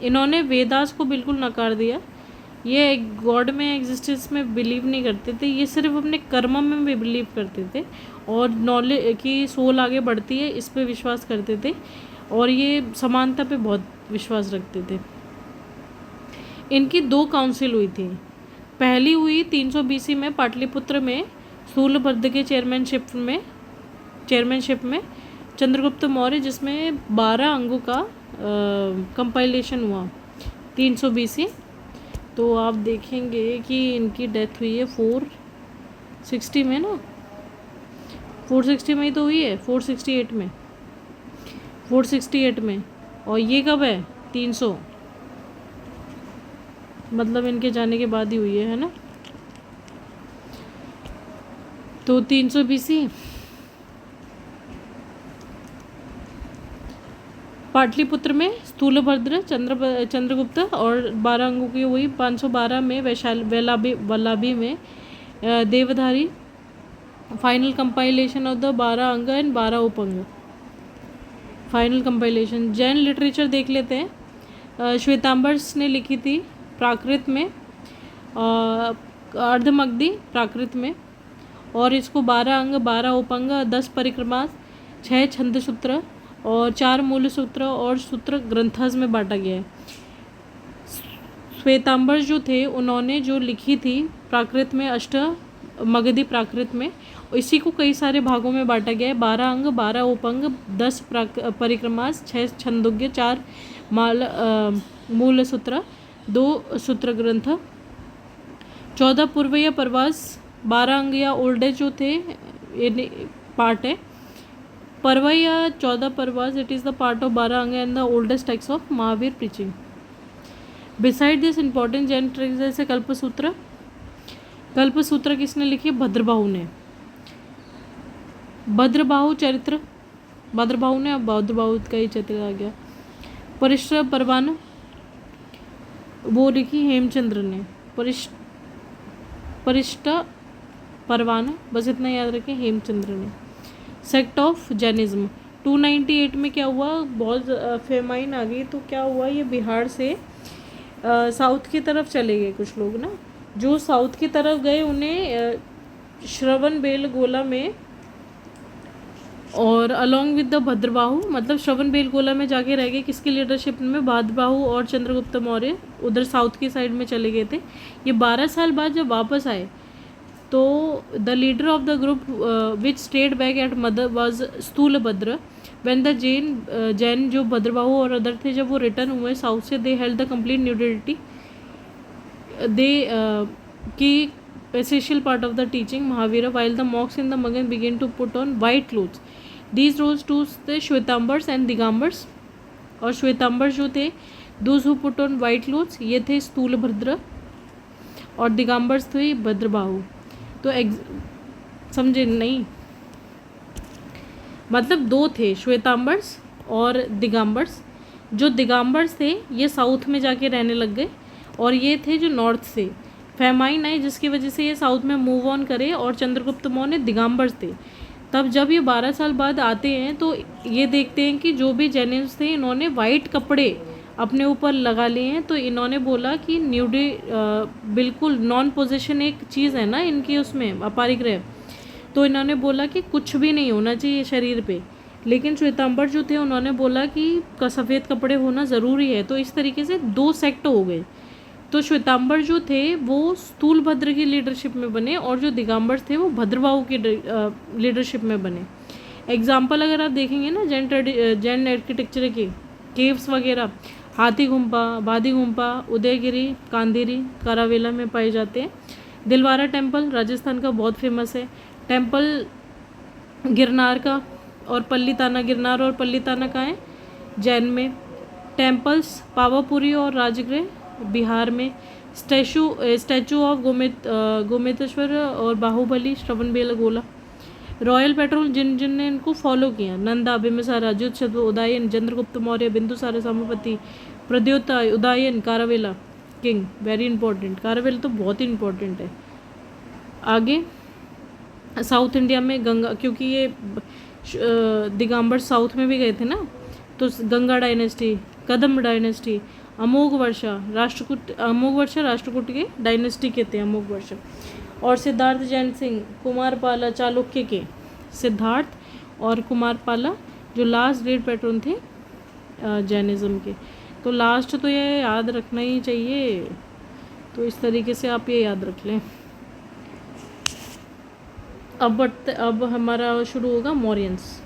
इन्होंने वेदास को बिल्कुल नकार दिया, ये गॉड में, एग्जिस्टेंस में बिलीव नहीं करते थे, ये सिर्फ अपने कर्म में भी बिलीव करते थे, और नॉलेज की सोल आगे बढ़ती है इस पे विश्वास करते थे, और ये समानता पे बहुत विश्वास रखते थे। इनकी 2 काउंसिल हुई थी। पहली हुई 300 BC में पाटलिपुत्र में, स्थूलभद्र के चेयरमैनशिप में चंद्रगुप्त मौर्य, जिसमें 12 अंगों का कंपाइलेशन हुआ 300 BC। तो आप देखेंगे कि इनकी डेथ हुई है 460 में ना, 460 में ही तो हुई है, 468 में, 468 में। और ये कब है, 300, मतलब इनके जाने के बाद ही हुई है ना। तो 300 BC पाटलिपुत्र में स्थूलभद्र चंद्रगुप्त, और 12 अंगों की हुई 512 में वल्लभी में Devdhari. Final compilation of the 12 Anga and 12 Upanga, final compilation. Jain literature देख लेते हैं। श्वेतांबर्स ने लिखी थी प्राकृत में, अर्धमगधी प्राकृत में, और इसको 12 अंग, 12 उपअंग, 10 परिक्रमा, 6 छंद सूत्र और 4 मूल सूत्र और सूत्र ग्रंथास में बांटा गया है। श्वेतांबर जो थे उन्होंने जो लिखी थी प्राकृत में मगधी प्राकृत में, इसी को कई सारे भागों में बांटा गया है। 12 अंग, 12 उपअंग, 10 परिक्रमास, 6 छंदोग्य, 4 मूल सूत्र, 2 सूत्र ग्रंथ, 14 पूर्व या परवास, 12 अंग या ओल्डेज जो थे ये पार्ट है। पर्व या 14 Parvas, it is the part of 12 Anga and the oldest text of Mahavir preaching. Beside this important Jain text जैसे कल्पसूत्र, कल्पसूत्र किसने लिखी? भद्रबाहु ने। भद्रबाहु चरित्र, भद्रबाहु ने, अब भद्रबाहु का ही चरित्र आ गया। परिष्ट परवान वो लिखी हेमचंद्र ने। परिष्ट परवान, बस इतना याद रखें, हेमचंद्र ने। सेक्ट ऑफ जैनिज्म, 298 में क्या हुआ? बहुत फेमाइन आ गई, तो क्या हुआ, ये बिहार से साउथ की तरफ चले गए कुछ लोग ना। जो साउथ की तरफ गए उन्हें श्रवण बेलगोला में और अलॉन्ग विद द भद्रबाहु, मतलब श्रवण बेलगोला में जाके रह गए। किसकी लीडरशिप में? भद्रबाहु और चंद्रगुप्त मौर्य उधर साउथ की साइड में चले गए थे। ये 12 साल बाद जब वापस आए तो the leader of the group which stayed back at mother was Sthulabhadra. When the Jain जो भद्रबाहु और अदर थे, जब वो रिटर्न हुए साउथ से, they held the complete neutrality. They की essential part of the teaching Mahavira, while the monks in the Magan began to put on white clothes. These rose to the Shwetambars and Digambars, और श्वेतांबर जो थे those who put on white clothes, ये थे स्थूलभद्र, और दिगंबर्स थे भद्रबाहु। तो समझे नहीं? मतलब दो थे, श्वेतांबर्स और दिगंबर्स। जो दिगंबर्स थे ये साउथ में जाके रहने लग गए, और ये थे जो नॉर्थ से। फेमाइन आई जिसकी वजह से ये साउथ में मूव ऑन करे, और चंद्रगुप्त मौर्य दिगंबर्स थे। तब जब ये 12 साल बाद आते हैं तो ये देखते हैं कि जो भी जैनिज्म थे इन्होंने वाइट कपड़े अपने ऊपर लगा लिए हैं। तो इन्होंने बोला कि न्यूडी बिल्कुल नॉन पोजिशन एक चीज़ है ना इनकी, उसमें अपरिग्रह। तो इन्होंने बोला कि कुछ भी नहीं होना चाहिए शरीर पे। लेकिन श्वेतांबर जो थे उन्होंने बोला कि सफ़ेद कपड़े होना ज़रूरी है। तो इस तरीके से 2 सेक्ट हो गए। तो श्वेतांबर जो थे वो स्थूलभद्र की लीडरशिप में बने, और जो दिगंबर्स थे वो भद्रबाहु की लीडरशिप में बने। एग्जाम्पल अगर आप देखेंगे ना जैन आर्किटेक्चर के, केव्स वगैरह, हाथी गुम्पा, बादी गुम्पा, उदयगिरी, कांधेरी, कारावेला में पाए जाते हैं। दिलवारा टेम्पल राजस्थान का बहुत फेमस है। टेम्पल गिरनार का, और पल्लीताना, गिरनार और पल्लीताना का है जैन में। टेम्पल्स पावापुरी और राजगृह बिहार में। स्टैचू ऑफ गोमेतेश्वर और बाहुबली श्रवण बेलगोला। रॉयल पेट्रोल जिनने इनको फॉलो किया, Nanda, Bimbisara, Achyut, Udayan, Chandragupta Maurya, Bindusar Sampati, Pradyot, Udayan, Kharavela king, very important. Kharavela तो बहुत ही इंपॉर्टेंट है। आगे साउथ इंडिया में गंगा, क्योंकि ये दिगंबर साउथ में भी गए थे ना, तो गंगा डायनेस्टी, कदम डायनेस्टी, अमोघ वर्षा, राष्ट्रकूट के डायनेस्टी के थे अमोघ वर्षा। और सिद्धार्थ जैन सिंह, कुमारपाला चालुक्य के सिद्धार्थ और कुमारपाला जो लास्ट ग्रेट पैट्रन थे जैनिज्म के। तो लास्ट तो ये याद रखना ही चाहिए, तो इस तरीके से आप ये याद रख लें। अब हमारा शुरू होगा मौर्यंस।